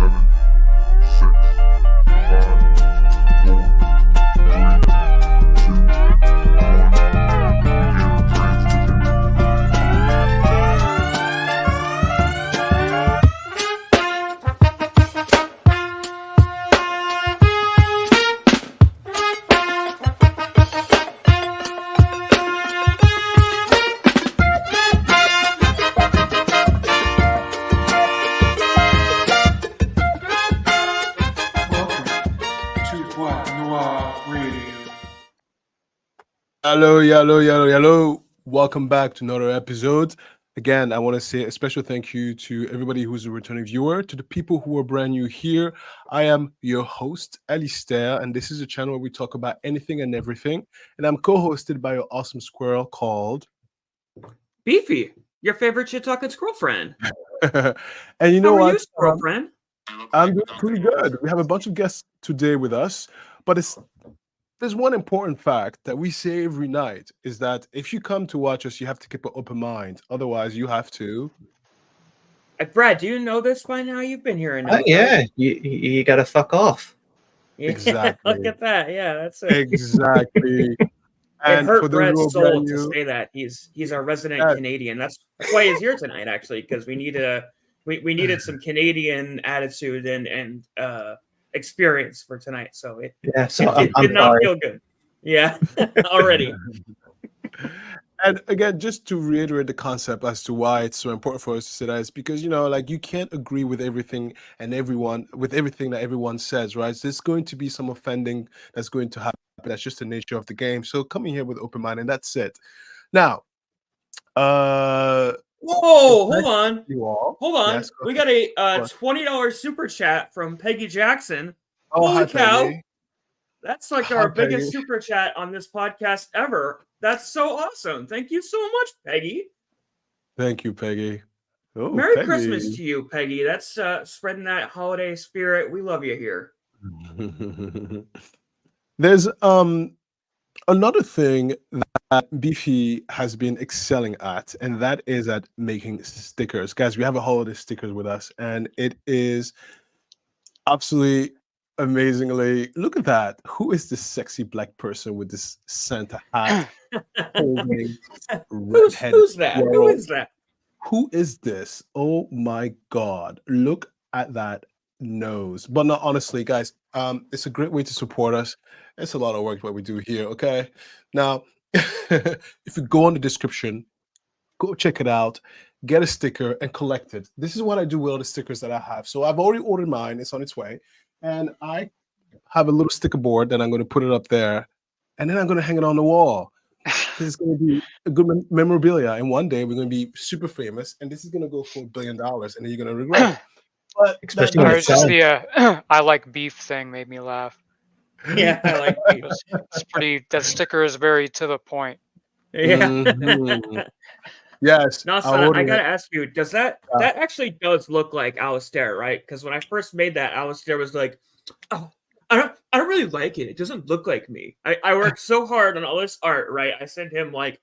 7, 6, 5, 4, 3, 2, 1. Begin transmitting. Welcome to Black Noir Radio. Hello. Welcome back to another episode. Again, I want to say a special thank you to everybody who's a returning viewer, to the people who are brand new here. I am your host, Alistair, and this is a channel where we talk about anything and everything. And I'm co-hosted by your awesome squirrel called Beefy, your favorite shit talking squirrel friend. and you know How are what? you, squirrel friend? I'm doing pretty good. We have a bunch of guests today with us, but there's one important fact that we say every night is that if you come to watch us, you have to keep an open mind. Otherwise, you have to. Brad, do you know this by now? You've been here enough. Oh, yeah, you got to fuck off. Yeah, Exactly. Look at that. Yeah, that's it. Exactly. It And for hurt those who are Brad's soul brand to new, say that. He's our resident Yeah. Canadian. That's why he's here tonight, actually, because we needed some Canadian attitude and experience for tonight. So it Yeah, so it I'm did not sorry. feel good. Yeah, already. and again, just to reiterate the concept as to why it's so important for us to say that, is because like you can't agree with everything and everything that everyone says, right? So there's going to be some offending that's going to happen. That's just the nature of the game. So coming here with open mind, and that's it. Now, Whoa, hold thank on. you all. Hold on. Yes, go We ahead. got a Go on. $20 super chat from Peggy Jackson. Oh, Holy hi, cow. Peggy. That's like Hi, our biggest Peggy. super chat on this podcast ever. That's so awesome. Thank you so much, Peggy. Thank you, Peggy. Oh, Merry Peggy. Christmas to you, Peggy. That's spreading that holiday spirit. We love you here. There's another thing that Beefy has been excelling at, and that is at making stickers. Guys, we have a holiday stickers with us, and it is absolutely amazingly. Look at that. Who is this sexy black person with this Santa hat holding red-headed Who's that? Who squirrel? is that? Who is this? Oh my God. Look at that nose. But no, honestly, guys, it's a great way to support us. It's a lot of work what we do here, okay? Now, if you go on the description, go check it out, get a sticker and collect it. This is what I do with all the stickers that I have. So I've already ordered mine, it's on its way. And I have a little sticker board that I'm going to put it up there. And then I'm going to hang it on the wall. This is going to be a good memorabilia, and one day we're going to be super famous, and this is going to go for $1 billion, and then you're going to regret it. But Especially Or when it's it's just selling. the I like beef thing made me laugh. Yeah, I like you. It's pretty. That sticker is very to the point. Yeah. Mhm. Yes, No, I son, I ordered gotta it. ask you, does that actually does look like Alistair, right? Because when I first made that, Alistair was like, "Oh, I don't really like it. It doesn't look like me." I worked so hard on all this art, right? I sent him like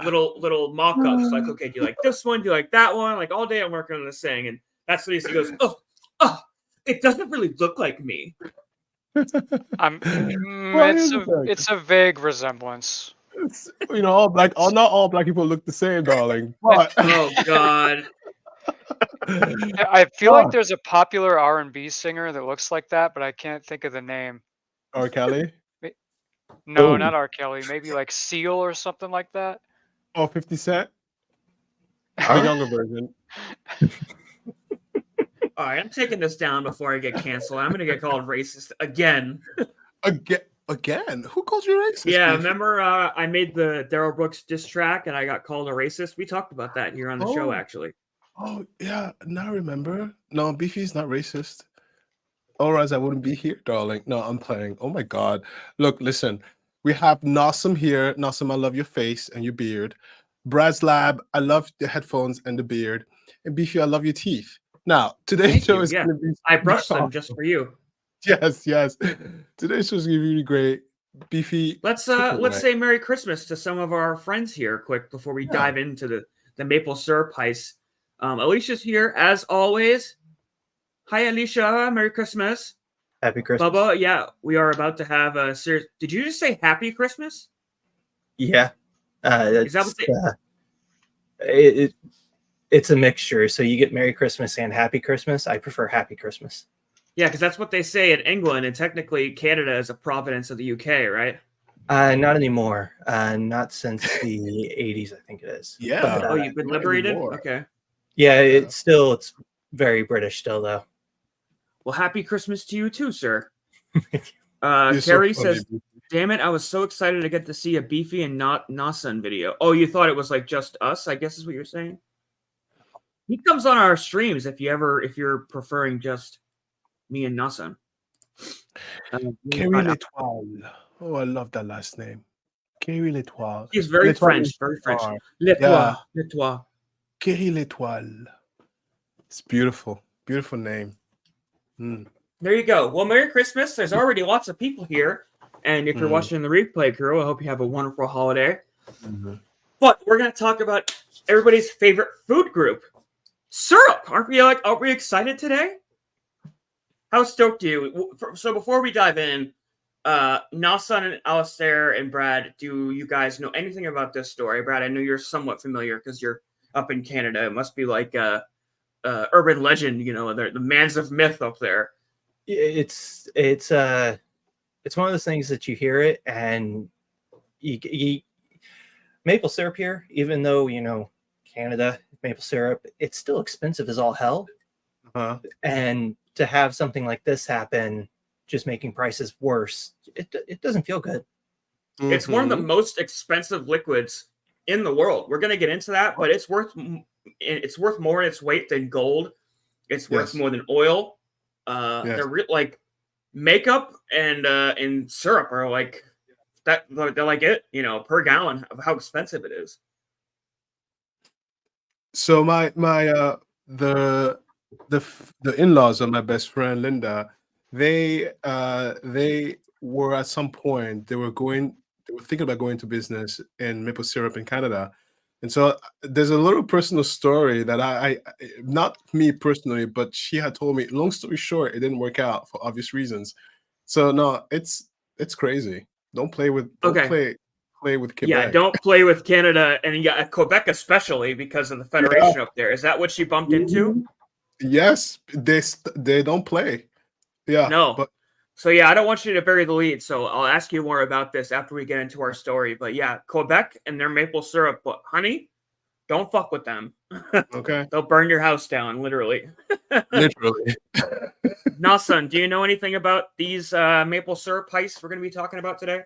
little mock-ups, like, okay, do you like this one? Do you like that one? Like all day I'm working on this thing, and that's what he goes, oh, it doesn't really look like me. I'm. Well, here's It's the thing. it's a vague resemblance. It's, not all black people look the same, darling. But Oh God. I feel like there's a popular R&B singer that looks like that, but I can't think of the name. R. Kelly. No, Oh. not R. Kelly. Maybe like Seal or something like that. Oh, 50 Cent. The younger version. All right, I'm taking this down before I get canceled. I'm gonna get called racist again. Again? Who called you racist? Yeah, Beefy? remember I made the Daryl Brooks diss track and I got called a racist? We talked about that here on the show, Oh. actually. Oh, yeah. Now I remember. No, Beefy's not racist. Otherwise, I wouldn't be here, darling. No, I'm playing. Oh my God. Look, listen. We have Nassim here. Nassim, I love your face and your beard. Brad's Lab, I love the headphones and the beard. And Beefy, I love your teeth. Now, today's Thank show you, is yeah. going to be... I brushed them just for you. Yes. Today's show is going to be really great. Beefy, Let's take it away. say Merry Christmas to some of our friends here quick before we dive into the maple syrup heist. Alicia's here as always. Hi, Alicia. Merry Christmas. Happy Christmas. Bubba, yeah, we are about to have a series. Did you just say Happy Christmas? Yeah. Is that what It's a mixture. So you get Merry Christmas and Happy Christmas. I prefer Happy Christmas. Yeah, because that's what they say in England, and technically Canada is a province of the UK, right? Not anymore. Not since the 80s, I think it is. Yeah. But, Oh, you've been not liberated? anymore. Okay. yeah, it's very British still, though. Well, happy Christmas to you too, sir. You're so Carrie funny, says, Beefy. damn it, I was so excited to get to see a Beefy and not Nasan video. Oh, you thought it was like just us, I guess is what you're saying? He comes on our streams if you're preferring just me and Nasan. Kerry L'Etoile. Oh, I love that last name. Kerry L'Etoile. He's very L'Etoile French, is very French. far. L'Etoile, L'Etoile. Kerry L'Etoile. It's beautiful. Beautiful name. Mm. There you go. Well, Merry Christmas. There's already lots of people here. And if you're watching the replay, crew, I hope you have a wonderful holiday. Mm-hmm. But we're going to talk about everybody's favorite food group, syrup. Are we excited today? How stoked are you? So before we dive in, Nasan and Alistair and Brad, do you guys know anything about this story? Brad, I know you're somewhat familiar because you're up in Canada. It must be like urban legend, the mans of myth up there. It's one of those things that you hear it and you maple syrup here, even though Canada maple syrup, it's still expensive as all hell. Uh-huh. And to have something like this happen, just making prices worse, it doesn't feel good. It's one of the most expensive liquids in the world. We're gonna get into that, but it's worth more in its weight than gold. It's worth more than oil. They're like makeup and syrup are like that. They're like it, per gallon of how expensive it is. So the in-laws of my best friend Linda, they were at some point they were thinking about going to business in maple syrup in Canada. And so there's a little personal story that I not me personally, but she had told me. Long story short, it didn't work out for obvious reasons. So no, it's crazy. Don't play with play with Quebec. Yeah, don't play with Canada and Quebec especially because of the federation up there. Is that what she bumped into? Yes, they don't play. Yeah. No. So yeah, I don't want you to bury the lead. So I'll ask you more about this after we get into our story. But yeah, Quebec and their maple syrup, but honey, don't fuck with them. Okay. They'll burn your house down, literally. Literally. Nasan, do you know anything about these maple syrup heists we're going to be talking about today?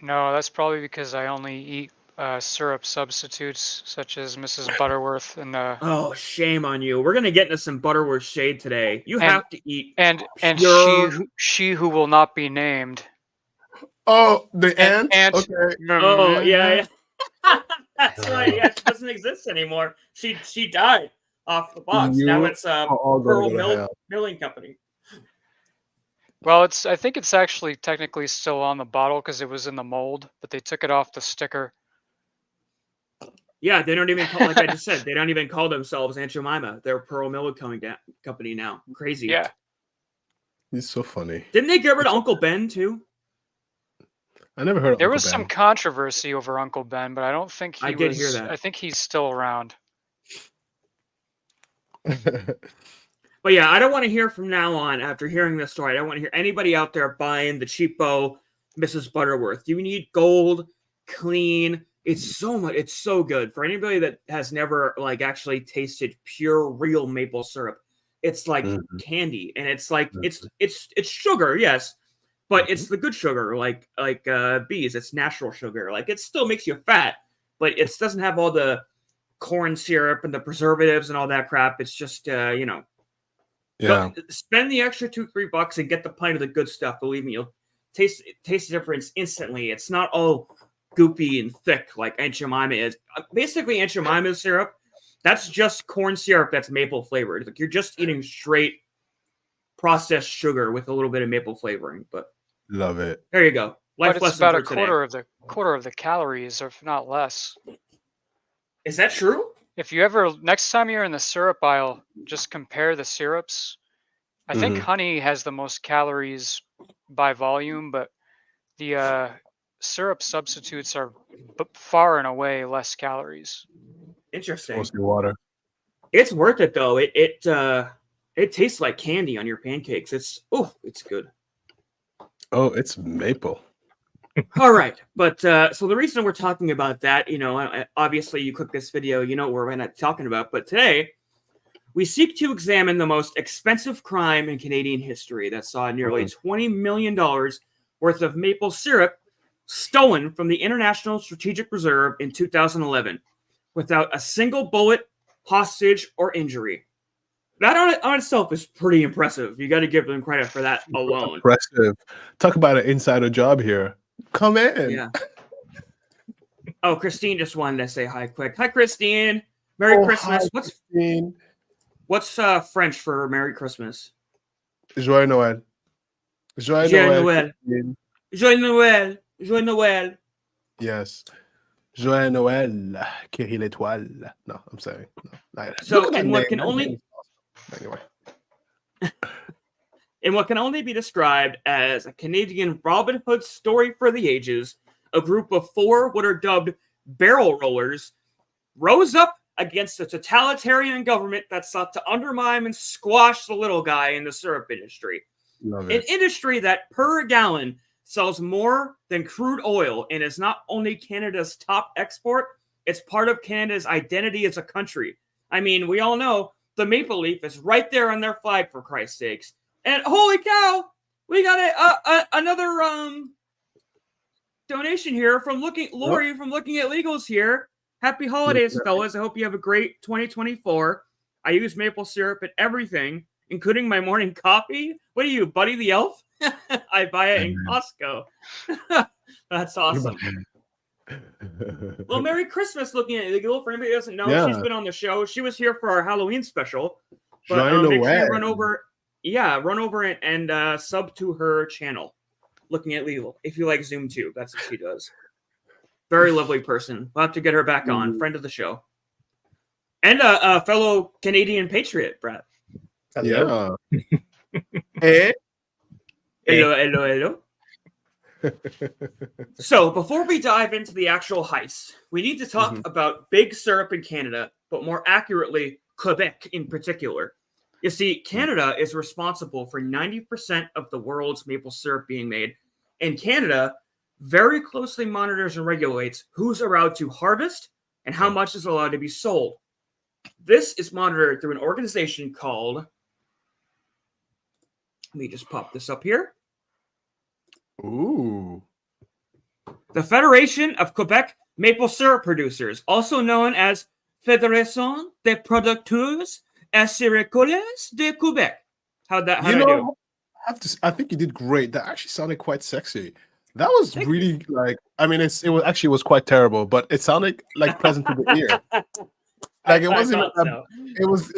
No, that's probably because I only eat syrup substitutes such as Mrs. Butterworth and Oh, shame on you. We're going to get into some Butterworth shade today. You have to eat and pure... she who will not be named. Oh, the ant? Okay. Oh, yeah. That's right. Yeah, she doesn't exist anymore. She died off the box. Now it's Pearl Milling Company. Well, I think it's actually technically still on the bottle because it was in the mold, but they took it off the sticker. Yeah, they don't even call, like I just said, they don't even call themselves Aunt Jemima. They're Pearl Milling Company now. Crazy. Yeah. He's so funny. Didn't they get rid of Uncle Ben too? I never heard of There Uncle was Ben. some controversy over Uncle Ben, but I don't think he I did hear that. I think he's still around. But yeah, I don't want to hear from now on, after hearing this story, I don't want to hear anybody out there buying the cheapo Mrs. Butterworth. You need gold, clean. It's so good. For anybody that has never actually tasted pure real maple syrup, it's like candy. And it's like it's sugar, yes, but it's the good sugar, like bees. It's natural sugar. Like it still makes you fat, but it doesn't have all the corn syrup and the preservatives and all that crap. It's just Yeah. Spend the extra $2-3 and get the pint of the good stuff. Believe me, you'll taste the difference instantly. It's not all goopy and thick like Aunt Jemima is. Basically, Aunt Jemima syrup, that's just corn syrup that's maple flavored. Like you're just eating straight processed sugar with a little bit of maple flavoring. But love it. There you go. Life but it's about a quarter of the calories, if not less. Is that true? If you ever next time you're in the syrup aisle, just compare the syrups. I think Mhm. honey has the most calories by volume, but the syrup substitutes are far and away less calories. Interesting. Mostly water. It's worth it though. It tastes like candy on your pancakes. It's good. Oh, it's maple. All right, but so the reason we're talking about that, obviously you click this video, you know what we're not talking about, but today we seek to examine the most expensive crime in Canadian history that saw nearly $20 million worth of maple syrup stolen from the International Strategic Reserve in 2011 without a single bullet, hostage, or injury. That on itself is pretty impressive. You got to give them credit for that alone. Impressive. Talk about an insider job here. Come in. Yeah. Oh, Christine just wanted to say hi quick. Hi, Christine. Merry Christmas. Hi, Christine. What's French for Merry Christmas? Joyeux Noël. Joyeux Joyeux Noël. Noël. Joyeux Noël. Joyeux Noël. Yes. Joyeux Noël. Curie l'étoile. No, I'm saying. No. So, in what can only anyway. In what can only be described as a Canadian Robin Hood story for the ages, a group of 4 what are dubbed barrel rollers rose up against a totalitarian government that sought to undermine and squash the little guy in the syrup industry. Love An it. industry that per gallon sells more than crude oil and is not only Canada's top export, it's part of Canada's identity as a country. I mean, we all know the maple leaf is right there on their flag, for Christ's sakes. And holy cow, we got another donation here from Lori from Looking at Legals here. Happy holidays, fellas. I hope you have a great 2024. I use maple syrup in everything, including my morning coffee. What are you, Buddy the Elf? I buy it in Costco. That's awesome. Well, Merry Christmas, Looking at Legal. For anybody who doesn't know, she's been on the show. She was here for our Halloween special. But make sure you run over and sub to her channel, Looking at Legal, if you like Zoom too. That's what she does. Very lovely person. We'll have to get her back on. Friend of the show. And a fellow Canadian patriot, Brad. Hello. Yeah. Hello. So, before we dive into the actual heist, we need to talk about big syrup in Canada, but more accurately, Quebec in particular. You see, Canada is responsible for 90% of the world's maple syrup being made, and Canada very closely monitors and regulates who's allowed to harvest and how much is allowed to be sold. This is monitored through an organization called, let me just pop this up here. Ooh. The Federation of Quebec Maple Syrup Producers, also known as Fédération des Producteurs et Séricoles de Québec. How'd I do? I think you did great. That actually sounded quite sexy. That was really like, I mean, it was quite terrible, but it sounded like pleasant to the ear. Like it wasn't. It was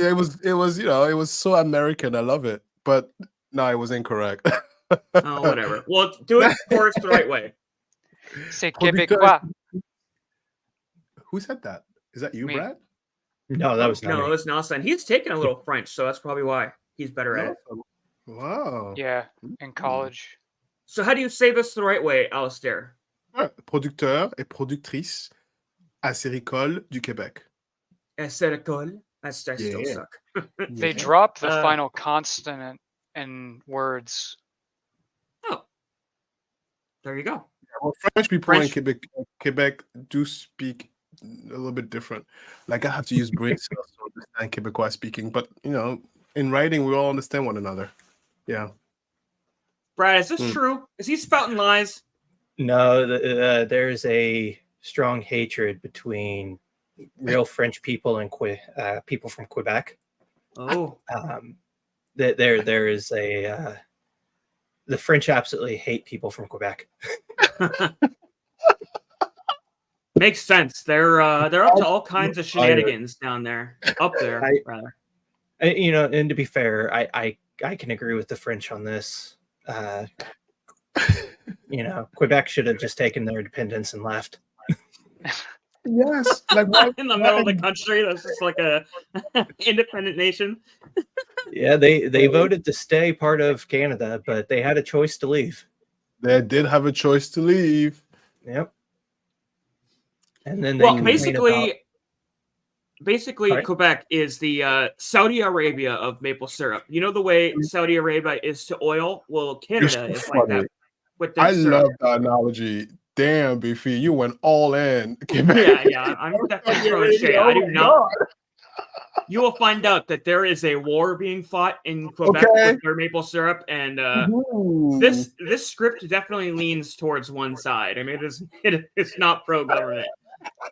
it was so American. I love it, but no, it was incorrect. Oh, whatever. Well, do it, of course, the right way. C'est Québécois. Who said that? Is that you, Me. Brad? No, that was not me. It was Nelson. He's taken a little French, so that's probably why he's better at it. Wow. Yeah, in college. So how do you say this the right way, Alistair? Producteur et productrice acéricole du Québec. Acéricole. I still suck. They drop the final consonant in words. Oh. There you go. Well, French people in Quebec do speak a little bit different. Like I have to use brain cells to understand Quebecois speaking, but in writing we all understand one another. Yeah. Brad, is this true? Is he spouting lies? No, there's a strong hatred between real French people and people from Quebec. Oh. There is a the French absolutely hate people from Quebec. Makes sense. They're up to all kinds of shenanigans down there. Up there, rather. And to be fair, I can agree with the French on this. Quebec should have just taken their independence and left. Yes, like why, in the middle of the country. That's just like a independent nation. Yeah, they voted to stay part of Canada, but they had a choice to leave. They did have a choice to leave. Yep. And then they Well, complain about basically, Sorry? Quebec is the Saudi Arabia of maple syrup. You know the way Saudi Arabia is to oil? Well, Canada You're is so like funny. that with their I syrup. love that analogy. Damn, Beefy, you went all in. Yeah, I'm definitely Saudi throwing shade. Arabia, I oh do my not. God. You will find out that there is a war being fought in Quebec Okay. with their maple syrup, and Ooh. this script definitely leans towards one side. I mean, it's not pro government.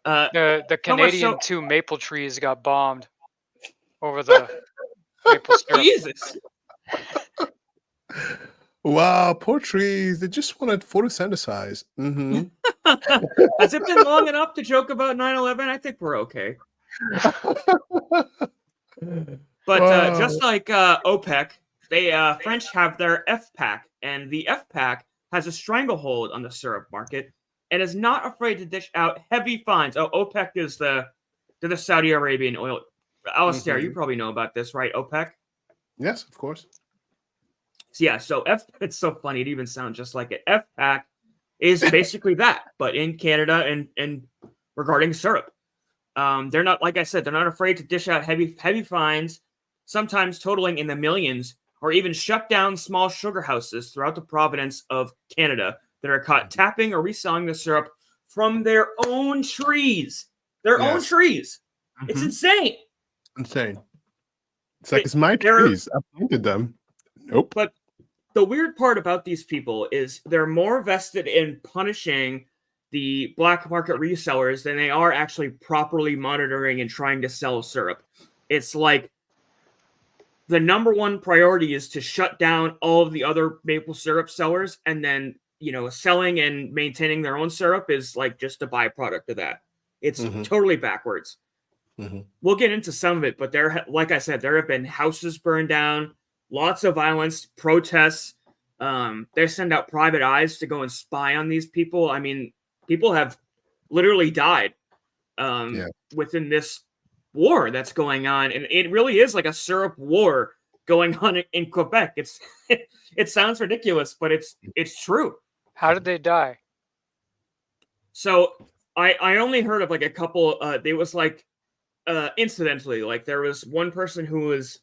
The so much Canadian so- 2 maple trees got bombed over the maple syrup. Jesus. Wow, poor trees. They just wanted photosynthesize. Mm-hmm. Has it been long enough to joke about 9/11? I think we're okay. But Wow. just like OPEC, they French have their FPAC, and the FPAC has a stranglehold on the syrup market and is not afraid to dish out heavy fines. Oh, OPEC is the Saudi Arabian oil. Alistair, you probably know about this, right? OPEC. Yes, of course. So yeah, so it's so funny. It even sounds just like it. FPAC is basically that, but in Canada and regarding syrup. They're not, like I said, they're not afraid to dish out heavy fines, sometimes totaling in the millions, or even shut down small sugar houses throughout the province of Canada that are caught tapping or reselling the syrup from their own trees. Their own Yes. trees. It's Mhm. insane. Insane. It's like, it's my They're- trees. I planted them. Nope. But the weird part about these people is they're more vested in punishing the black market resellers than they are actually properly monitoring and trying to sell syrup. It's like the number one priority is to shut down all of the other maple syrup sellers, and then, selling and maintaining their own syrup is like just a byproduct of that. It's totally backwards. We'll get into some of it, but like I said, there have been houses burned down, lots of violence, protests. They send out private eyes to go and spy on these people. I mean, people have literally died within this war that's going on, and it really is like a syrup war going on in Quebec. It sounds ridiculous, but it's true. How did they die? So I only heard of like a couple. They was like incidentally, like there was one person who was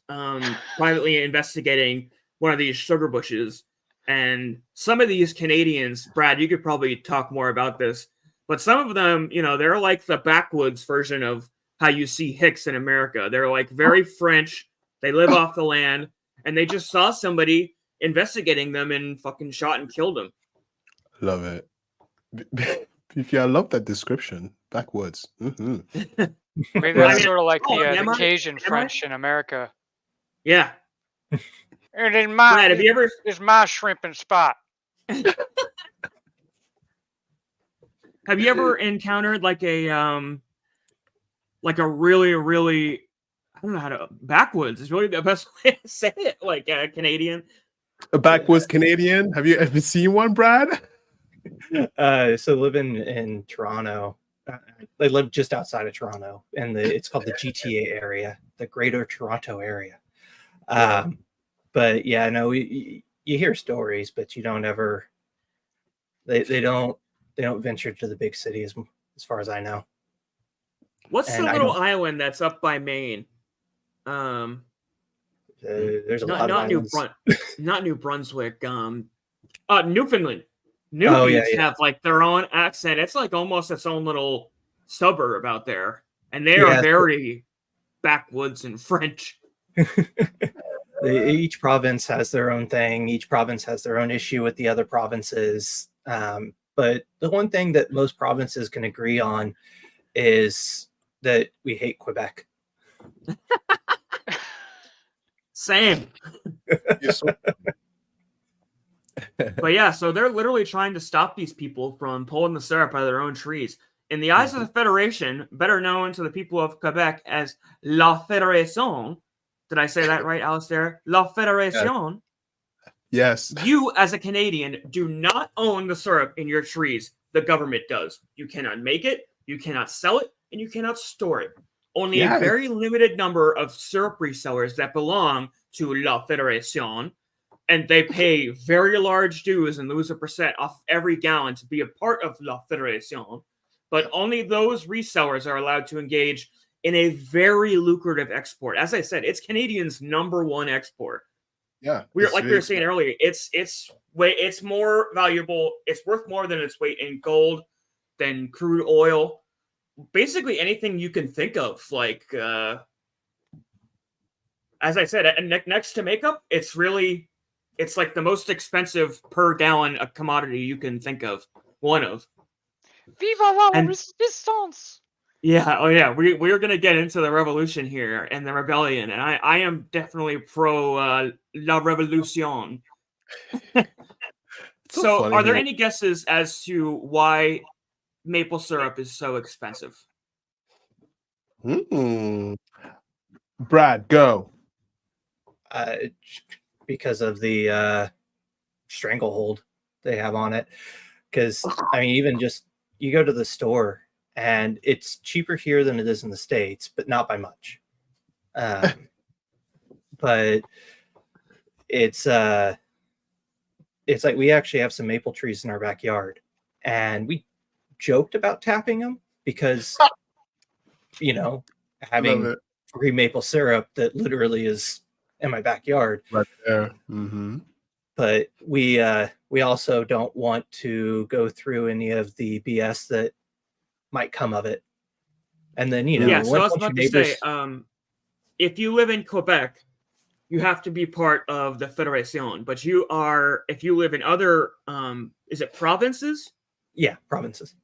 privately investigating one of these sugar bushes, and some of these Canadians, Brad, you could probably talk more about this, but some of them, they're like the backwoods version of how you see hicks in America. They're like very French. They live off the land, and they just saw somebody investigating them and fucking shot and killed them. Love it. I love that description. Backwoods. Maybe that's sort of like am the I? Cajun Am I? French in America. Yeah. It is my, Brad, have you ever? it's my shrimping spot. Have you ever encountered like a really, really, I don't know how to, backwoods is really the best way to say it, like a Canadian? A backwoods Canadian? Have you ever seen one, Brad? So living in Toronto, I live just outside of Toronto, and it's called the GTA area, the Greater Toronto Area. But yeah, no, you hear stories, but you don't ever. They don't venture to the big cities, as far as I know. What's And the I little don't- island that's up by Maine? There's a lot of islands. Not New Brunswick. Newfoundland. Oh, yeah, Newfies have like their own accent. It's like almost its own little suburb out there, and they are very backwoods and French. Each province has their own thing. Each province has their own issue with the other provinces. But the one thing that most provinces can agree on is that we hate Quebec. Same. But yeah, so they're literally trying to stop these people from pulling the syrup out of their own trees. In the eyes of the Federation, better known to the people of Quebec as La Fédération, did I say that right, Alistair? La Fédération. Yes. You, as a Canadian, do not own the syrup in your trees. The government does. You cannot make it. You cannot sell it, and you cannot store it. Only Yes. a very limited number of syrup resellers that belong to La Fédération, and they pay very large dues and lose a % off every gallon to be a part of La Fédération. But only those resellers are allowed to engage in a very lucrative export. As I said, it's Canadians' #1 export. Yeah, We it's were really- saying earlier, it's more valuable. It's worth more than its weight in gold, than crude oil. Basically anything you can think of. Like, as I said, next to makeup, it's like the most expensive per gallon a commodity you can think of. One of. Viva la And- resistance! Yeah, oh yeah, we're gonna get into the revolution here and the rebellion, and I am definitely pro la revolution. It's so So, funny are there how- any guesses as to why maple syrup is so expensive? Brad, go. Because of the stranglehold they have on it. Because I mean, even just you go to the store and it's cheaper here than it is in the States, but not by much. But it's like we actually have some maple trees in our backyard, and we joked about tapping them because Love having it. free maple syrup that literally is in my backyard. Right there. Mm-hmm. But we also don't want to go through any of the BS that might come of it. And then Yeah, so I was once your about to say, neighbors- if you live in Quebec, you have to be part of the Fédération. But if you live in other, is it provinces? yeah, provinces.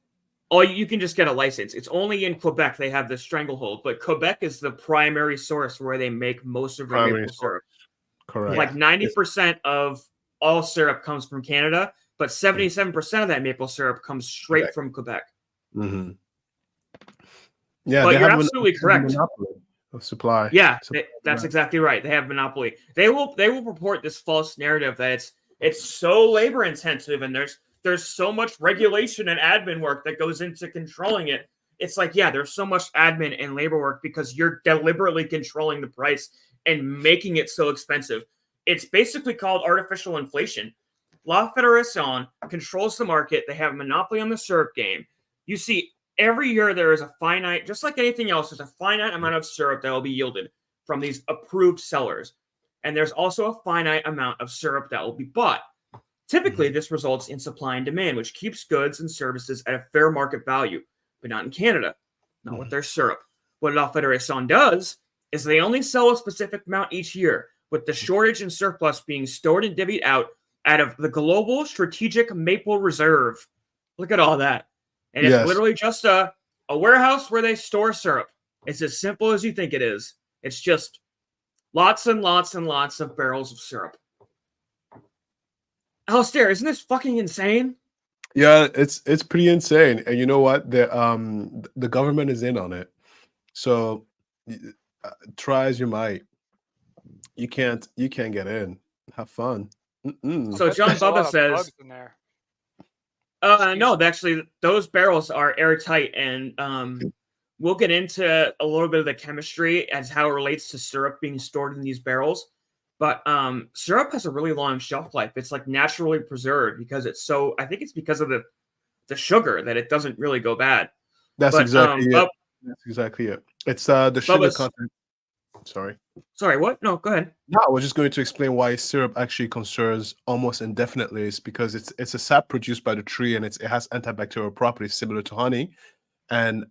Oh, you can just get a license. It's only in Quebec they have the stranglehold, but Quebec is the primary source where they make most of their Primary maple source. syrup. Correct. Like 90% of all syrup comes from Canada, but 77% of that maple syrup comes straight Quebec. from Quebec. Mm-hmm. Yeah, But they you're have absolutely correct. monopoly of supply. Yeah, Supply, that's right. exactly right. They have monopoly. They will purport this false narrative that it's so labor intensive and there's so much regulation and admin work that goes into controlling it. It's like, yeah, there's so much admin and labor work because you're deliberately controlling the price and making it so expensive. It's basically called artificial inflation. La Fédération controls the market. They have a monopoly on the syrup game. You see, every year there is a finite, just like anything else, there's a finite amount of syrup that will be yielded from these approved sellers. And there's also a finite amount of syrup that will be bought. Typically, this results in supply and demand, which keeps goods and services at a fair market value, but not in Canada, not with their syrup. What La Fédération does is they only sell a specific amount each year, with the shortage and surplus being stored and divvied out of the Global Strategic Maple Reserve. Look at all that. And it's Yes. literally just a warehouse where they store syrup. It's as simple as you think it is. It's just lots and lots and lots of barrels of syrup. Alistair, isn't this fucking insane? Yeah, it's pretty insane. And you know what? The government is in on it. So try as you might. You can't get in. Have fun. So John There's a lot Bubba of says, bugs in there. no, actually, those barrels are airtight, and we'll get into a little bit of the chemistry as how it relates to syrup being stored in these barrels. But syrup has a really long shelf life. It's like naturally preserved because I think it's because of the sugar that it doesn't really go bad. That's But, exactly it. Bub- That's exactly it. It's the sugar Bubba's- content. Sorry. Sorry, what? No, go ahead. No, I was just going to explain why syrup actually conserves almost indefinitely. It's because it's a sap produced by the tree and it has antibacterial properties similar to honey. And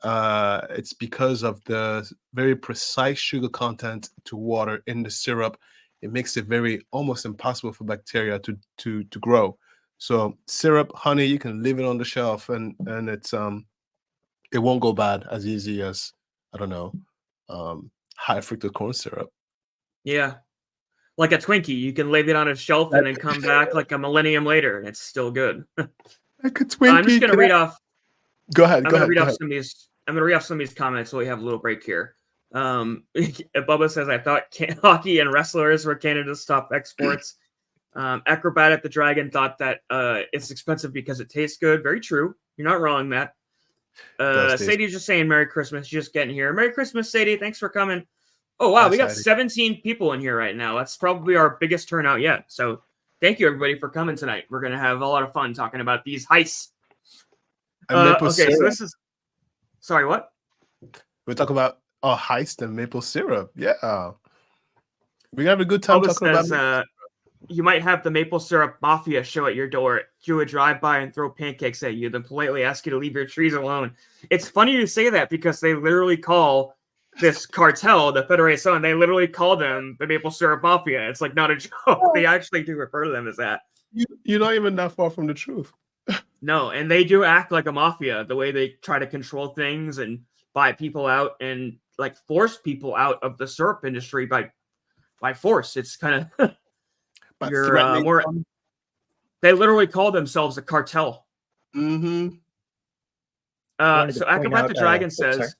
it's because of the very precise sugar content to water in the syrup. It makes it very almost impossible for bacteria to grow. So syrup, honey, you can leave it on the shelf and it's it won't go bad as easy as, I don't know, high fructose corn syrup. Yeah. Like a Twinkie. You can leave it on a shelf and then come back like a millennium later and it's still good. Like a Twinkie. I'm just going to read off. Go ahead. I'm Go going to ahead. read Go off ahead. some of these. I'm going to read off some of these comments so we have a little break here. Bubba says, I thought hockey and wrestlers were Canada's top exports. Acrobatic the Dragon thought that it's expensive because it tastes good. Very true. You're not wrong, Matt. does taste. Sadie's just saying Merry Christmas. Just getting here. Merry Christmas, Sadie. Thanks for coming. Oh, wow. Hi, We got Sadie. 17 people in here right now. That's probably our biggest turnout yet. So thank you, everybody, for coming tonight. We're going to have a lot of fun talking about these heists. And maple Okay, so syrup. this is... Sorry, what? We talk about heist and maple syrup. Yeah. We have a good time Elvis talking about says, you might have the maple syrup mafia show at your door, do a drive-by and throw pancakes at you, then politely ask you to leave your trees alone. It's funny you say that because they literally call this cartel, the Federación, they literally call them the maple syrup mafia. It's like not a joke. They actually do refer to them as that. You're not even that far from the truth. No, and they do act like a mafia, the way they try to control things and buy people out and like force people out of the syrup industry by force. It's kind of But you're more. They literally call themselves a cartel. Mm-hmm. So Acrobat the Dragon says,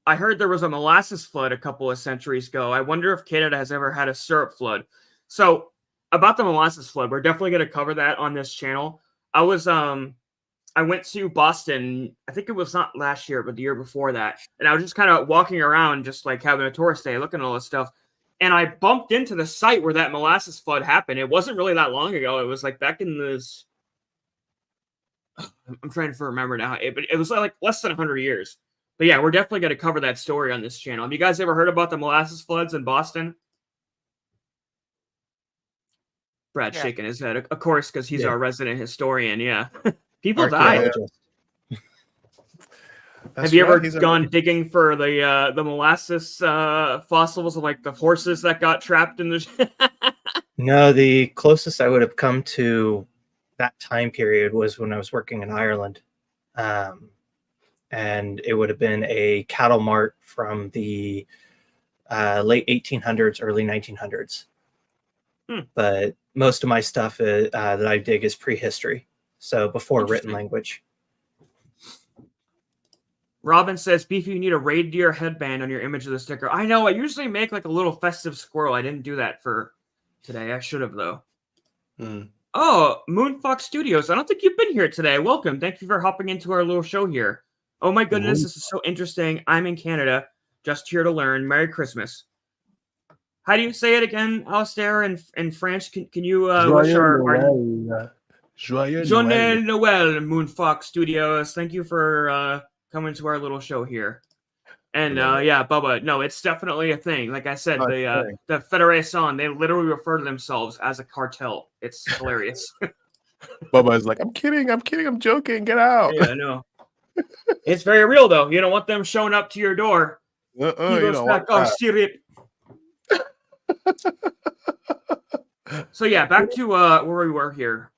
I heard there was a molasses flood a couple of centuries ago. I wonder if Canada has ever had a syrup flood. So about the molasses flood, we're definitely going to cover that on this channel. I went to Boston, I think it was not last year, but the year before that. And I was just kind of walking around, just like having a tourist day, looking at all this stuff. And I bumped into the site where that molasses flood happened. It wasn't really that long ago. It was like back in this, I'm trying to remember now. It was like less than 100 years. But yeah, we're definitely going to cover that story on this channel. Have you guys ever heard about the molasses floods in Boston? Brad's shaking his head. Of course, because he's our resident historian. Yeah. People died. Have you ever gone digging for the molasses fossils of like the horses that got trapped in the... No, the closest I would have come to that time period was when I was working in Ireland. And it would have been a cattle mart from the late 1800s, early 1900s. But most of my stuff that I dig is prehistory, so before written language. Robin says, Beefy, you need a reindeer headband on your image of the sticker. I know, I usually make like a little festive squirrel. I didn't do that for today. I should have, though. Oh, Moonfox Studios. I don't think you've been here today. Welcome. Thank you for hopping into our little show here. Oh my goodness, this is so interesting. I'm in Canada, just here to learn. Merry Christmas. How do you say it again, Alistair, in French? Can you wish our Joyeux Noël, Moonfox Studios. Thank you for coming to our little show here. And yeah, Bubba, no, it's definitely a thing. Like I said, the Federación, they literally refer to themselves as a cartel. It's hilarious. Bubba is like, I'm kidding, I'm joking, get out. Yeah, no. It's very real, though. You don't want them showing up to your door. You don't want that. So yeah, back to where we were here.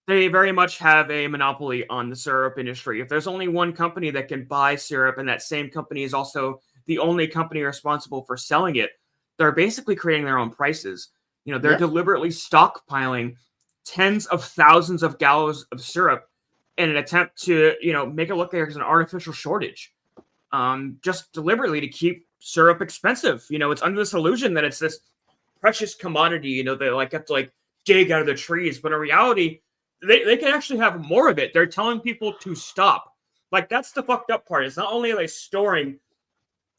They very much have a monopoly on the syrup industry. If there's only one company that can buy syrup, and that same company is also the only company responsible for selling it, they're basically creating their own prices. You know, they're deliberately stockpiling tens of thousands of gallons of syrup in an attempt to, you know, make it look like there's an artificial shortage, just deliberately to keep syrup expensive. You know, it's under this illusion that it's this precious commodity, you know, they like have to like dig out of the trees, but in reality, they can actually have more of it. They're telling people to stop. Like, that's the fucked up part. It's not only are they storing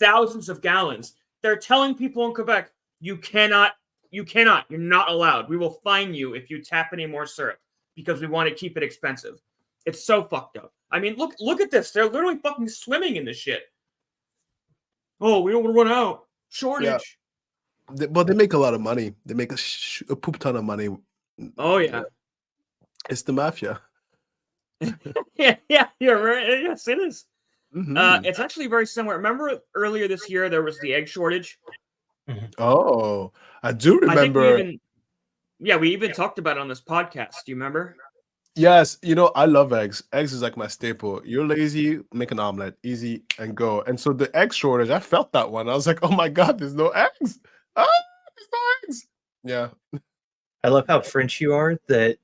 thousands of gallons, they're telling people in Quebec, you're not allowed. We will fine you if you tap any more syrup because we want to keep it expensive. It's so fucked up. I mean, look at this. They're literally fucking swimming in this shit. Oh, we don't want to run out. Shortage. Yeah. Well, they make a lot of money. They make a poop ton of money. Oh, yeah. It's the mafia. yeah, you're right. Yes, it is. It's actually very similar. Remember earlier this year, there was the egg shortage? Oh, I do remember. We even talked about it on this podcast. Do you remember? Yes, you know, I love eggs. Eggs is like my staple. You're lazy, make an omelet, easy and go. And so the egg shortage, I felt that one. I was like, oh my God, there's no eggs. There's no eggs. Yeah. I love how French you are, that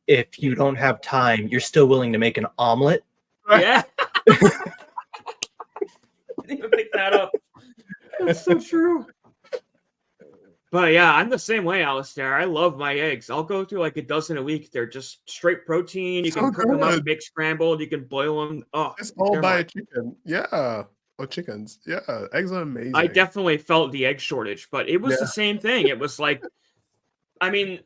if you don't have time, you're still willing to make an omelet. Yeah. I didn't even pick that up. That's so true. But yeah, I'm the same way, Alistair. I love my eggs. I'll go through like a dozen a week. They're just straight protein. You So can cook them up, good. make scrambled. You can boil them. Oh, It's all they're by my. a chicken. Yeah. Or chickens. Yeah. Eggs are I amazing. definitely felt the egg shortage, but it was Yeah. the same thing. It was like, I mean,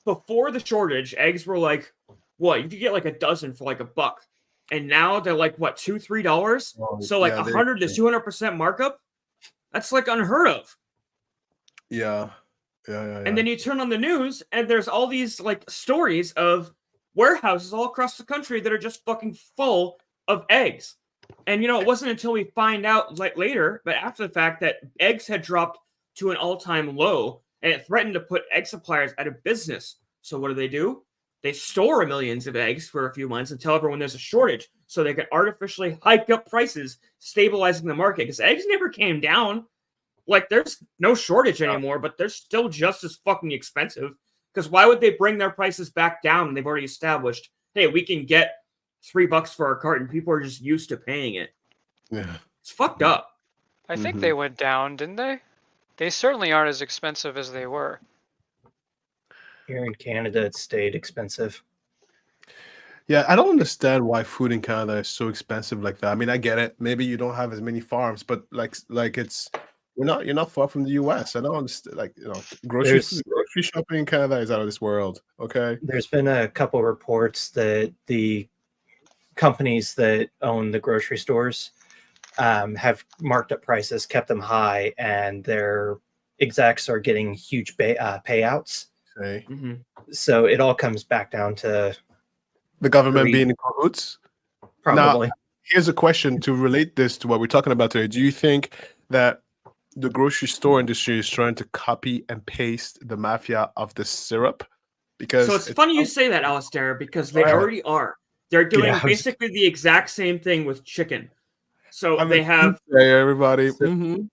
before the shortage, eggs were like, what? You could get like a dozen for like $1, and now they're like what, $2-3? Oh, So like yeah, they're 100 to 200% markup. That's like unheard of. yeah. Yeah. And then you turn on the news, and there's all these like stories of warehouses all across the country that are just fucking full of eggs. And it wasn't until we find out like later, but after the fact, that eggs had dropped to an all-time low, and it threatened to put egg suppliers out of business. So what do? They store millions of eggs for a few months and tell everyone there's a shortage, so they can artificially hike up prices, stabilizing the market. Because eggs never came down. Like, there's no shortage anymore, but they're still just as fucking expensive. Because why would they bring their prices back down when they've already established, hey, we can get $3 for a carton? People are just used to paying it. Yeah. It's fucked up. I think they went down, didn't they? They certainly aren't as expensive as they were. Here in Canada, it stayed expensive. Yeah, I don't understand why food in Canada is so expensive like that. I mean, I get it. Maybe you don't have as many farms, but like it's you're not far from the US. I don't understand, like, grocery shopping in Canada is out of this world. Okay. There's been a couple reports that the companies that own the grocery stores have marked up prices, kept them high, and their execs are getting huge payouts. Okay. So it all comes back down to The government being in cahoots. probably. Now, here's a question to relate this to what we're talking about today. Do you think that the grocery store industry is trying to copy and paste the mafia of the syrup? Because So it's funny you say that, Alistair, because they already are. They're doing basically the exact same thing with chicken. So they have. Hey, everybody.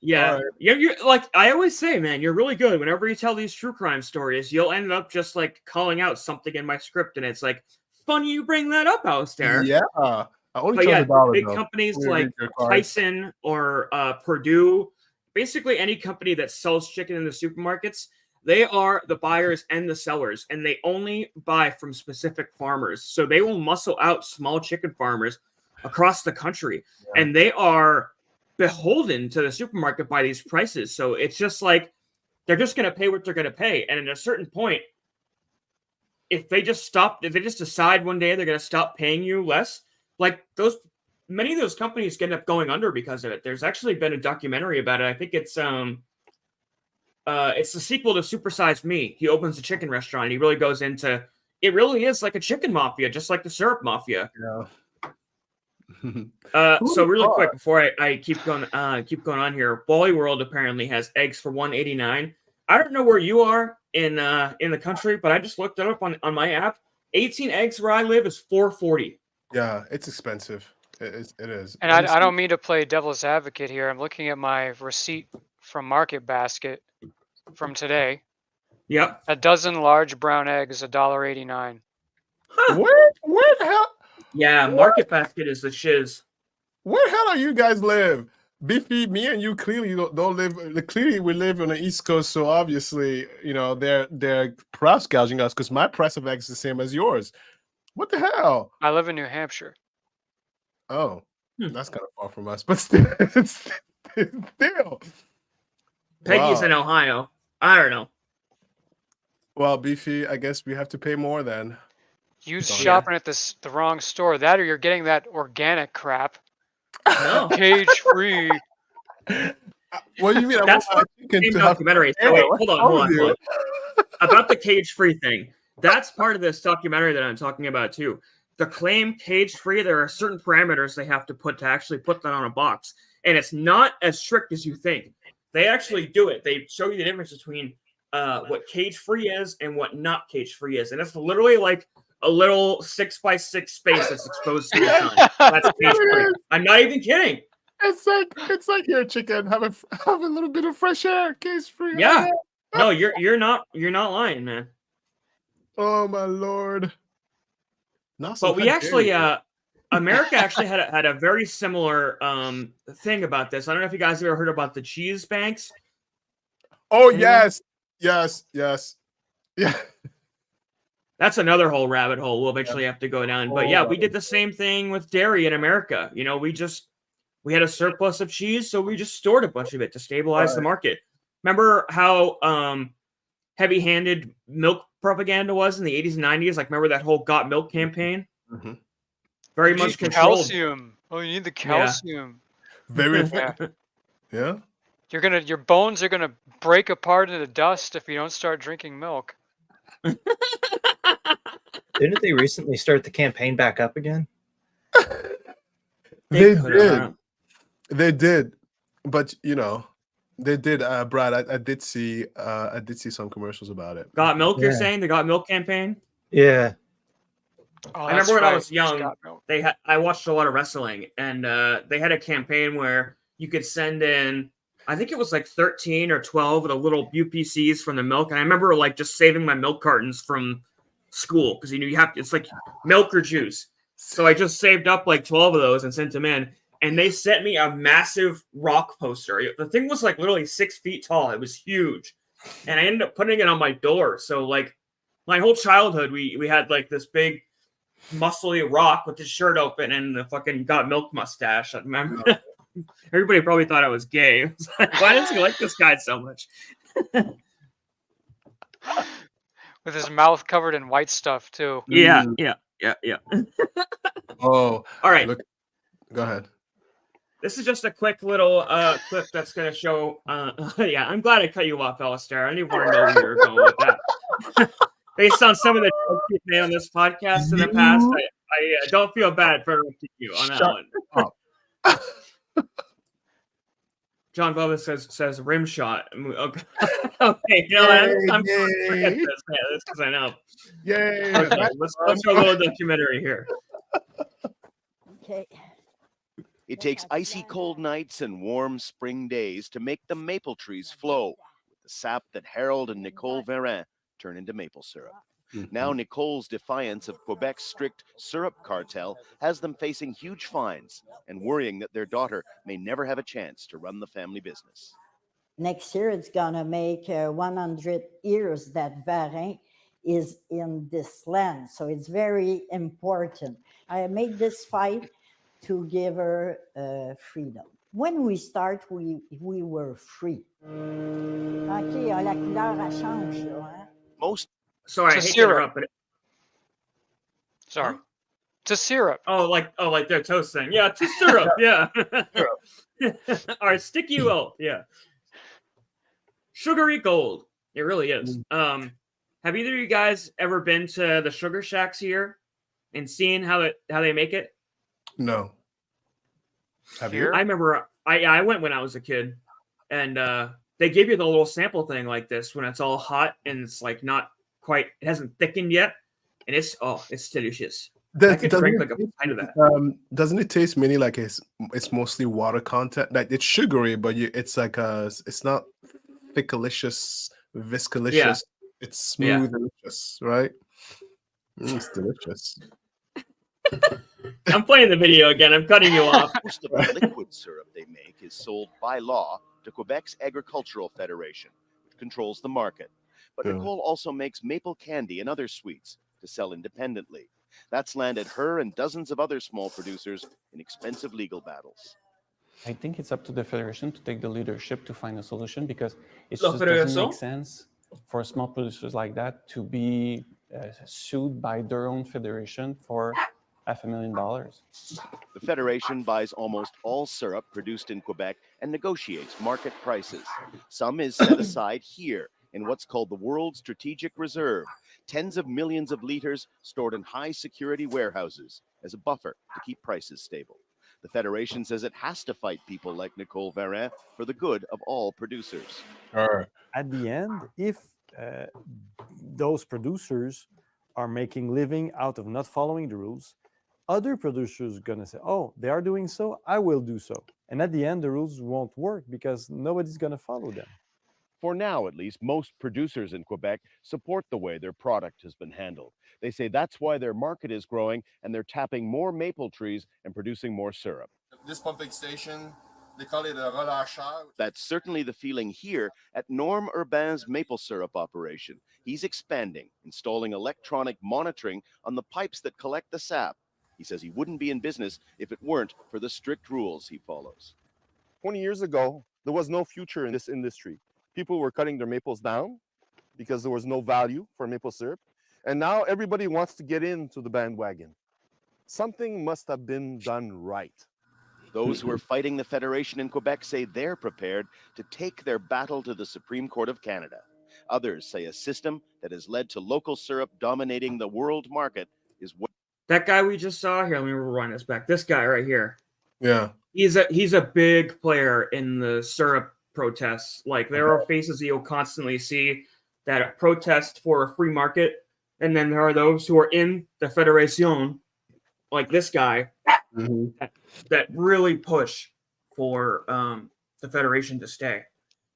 Yeah. Right. You're like, I always say, man, you're really good. Whenever you tell these true crime stories, you'll end up just like calling out something in my script, and it's like, funny you bring that up, Alistair. Yeah. I only but yeah, $1 big companies like Tyson or Purdue, basically any company that sells chicken in the supermarkets, they are the buyers and the sellers, and they only buy from specific farmers. So they will muscle out small chicken farmers across the country, and they are beholden to the supermarket by these prices. So it's just like they're just going to pay what they're going to pay, and at a certain point, if they just decide one day they're going to stop paying you less, like many of those companies end up going under because of it. There's actually been a documentary about it. I think it's the sequel to Super Size Me. He opens a chicken restaurant, and he really goes into, it really is like a chicken mafia, just like the syrup mafia. Yeah. So really quick before I keep going on here, Wally World apparently has eggs for $1.89. I don't know where you are in the country, but I just looked it up on my app. 18 eggs where I live is $4.40. Yeah, it's expensive. It is. And I don't mean to play devil's advocate here. I'm looking at my receipt from Market Basket from today. Yep. A dozen large brown eggs, $1.89. Huh. Where the hell? Yeah, Market Basket is the shiz. Where the hell do you guys live? Beefy, me and you clearly don't live. Clearly, we live on the East Coast, so obviously, they're price gouging us because my price of eggs is the same as yours. What the hell? I live in New Hampshire. Oh, that's kind of far from us, but still. Peggy's in Ohio. I don't know. Well, Beefy, I guess we have to pay more then. You shopping at the wrong store. That, or you're getting that organic crap. No. Cage free. What do you mean? That's the same documentary. So wait, hold on. About the cage-free thing. That's part of this documentary that I'm talking about too. The claim cage-free, there are certain parameters they have to put to actually put that on a box. And it's not as strict as you think. They actually do it. They show you the difference between what cage-free is and what not cage-free is. And it's literally like a little 6x6 space that's exposed to the sun. That's cage-free. I'm not even kidding. It's like your chicken. Have a little bit of fresh air, cage-free. Yeah. No, you're not lying, man. Oh my lord. But we actually America actually had a very similar thing about this. I don't know if you guys have ever heard about the cheese banks. Oh yes. Yes. Yeah. That's another whole rabbit hole we'll eventually have to go down. But yeah, we did the same thing with dairy in America. You know, we had a surplus of cheese, so we just stored a bunch of it to stabilize the market. Remember how heavy-handed milk propaganda was in the 80s and 90s? Like, remember that whole Got Milk campaign? Mm-hmm. Very You much need controlled. calcium. Oh, you need the calcium. Very Yeah. yeah. Your bones are gonna break apart into dust if you don't start drinking milk. Didn't they recently start the campaign back up again? They did. They did. But you know, they did, Brad. I did see some commercials about it. Got Milk, Yeah. you're saying? The Got Milk campaign? Yeah. Oh, I remember when I was It's young, Got Milk. I watched a lot of wrestling, and they had a campaign where you could send in, I think it was like 13 or 12 of the little UPCs from the milk. And I remember like just saving my milk cartons from school because you have to, it's like milk or juice. So I just saved up like 12 of those and sent them in. And they sent me a massive rock poster. The thing was like literally 6 feet tall. It was huge. And I ended up putting it on my door. So like my whole childhood, we had like this big muscly rock with his shirt open and the fucking Got Milk mustache. I remember. Everybody probably thought I was gay. I was like, why does he like this guy so much? With his mouth covered in white stuff too. Yeah. Oh, all right. Look, go ahead. This is just a quick little clip that's going to show. Yeah, I'm glad I cut you off, Alistair. I didn't want to know where you were going with that. Based on some of the jokes you've made on this podcast in the past, I don't feel bad for interrupting you on that one. John Bubba says rim shot. Okay, okay. You know what? I'm forget this. Yeah, this because I know. Yay! Okay, let's do a little documentary here. Okay. It takes icy cold nights and warm spring days to make the maple trees flow with the sap that Harold and Nicole Varin turn into maple syrup. Now Nicole's defiance of Quebec's strict syrup cartel has them facing huge fines and worrying that their daughter may never have a chance to run the family business. Next year, it's going to make 100 years that Varin is in this land. So it's very important. I made this fight to give her freedom. When we start, we were free. OK, la couleur, elle change. Hein? Most. Sorry, I hate to interrupt, but Sorry. To syrup. Oh, like their toast thing. Yeah, to syrup. Yeah. All right, sticky oat. Yeah. Sugary gold. It really is. Have either of you guys ever been to the sugar shacks here and seen how they make it? No. Have you? I remember I went when I was a kid, and they give you the little sample thing like this when it's all hot and it's like not quite, it hasn't thickened yet, and it's delicious. I could drink like a pint of that. Doesn't it taste mainly like it's mostly water content? Like it's sugary, but it's like it's not thickalicious, viscalicious. Yeah. It's smooth, delicious, right? It's delicious. I'm playing the video again. I'm cutting you off. Most of the liquid syrup they make is sold by law to Quebec's Agricultural Federation, which controls the market. But Nicole also makes maple candy and other sweets to sell independently. That's landed her and dozens of other small producers in expensive legal battles. I think it's up to the federation to take the leadership to find a solution, because it just doesn't make sense for small producers like that to be sued by their own federation for $500,000. The Federation buys almost all syrup produced in Quebec and negotiates market prices. Some is set aside here in what's called the World Strategic Reserve, tens of millions of liters stored in high-security warehouses as a buffer to keep prices stable. The Federation says it has to fight people like Nicole Varin for the good of all producers. At the end, if those producers are making living out of not following the rules, other producers are going to say, oh, they are doing so, I will do so. And at the end, the rules won't work because nobody's going to follow them. For now, at least, most producers in Quebec support the way their product has been handled. They say that's why their market is growing and they're tapping more maple trees and producing more syrup. This pumping station, That's certainly the feeling here at Norm Urbain's maple syrup operation. He's expanding, installing electronic monitoring on the pipes that collect the sap. He says he wouldn't be in business if it weren't for the strict rules he follows. 20 years ago, there was no future in this industry. People were cutting their maples down because there was no value for maple syrup. And now everybody wants to get into the bandwagon. Something must have been done right. Those who are fighting the Federation in Quebec say they're prepared to take their battle to the Supreme Court of Canada. Others say a system that has led to local syrup dominating the world market is what. That guy we just saw here, let me rewind this back. This guy right here. Yeah. He's a big player in the syrup protests. Like there are faces you'll constantly see that protest for a free market, and then there are those who are in the Federation, like this guy, that really push for the Federation to stay,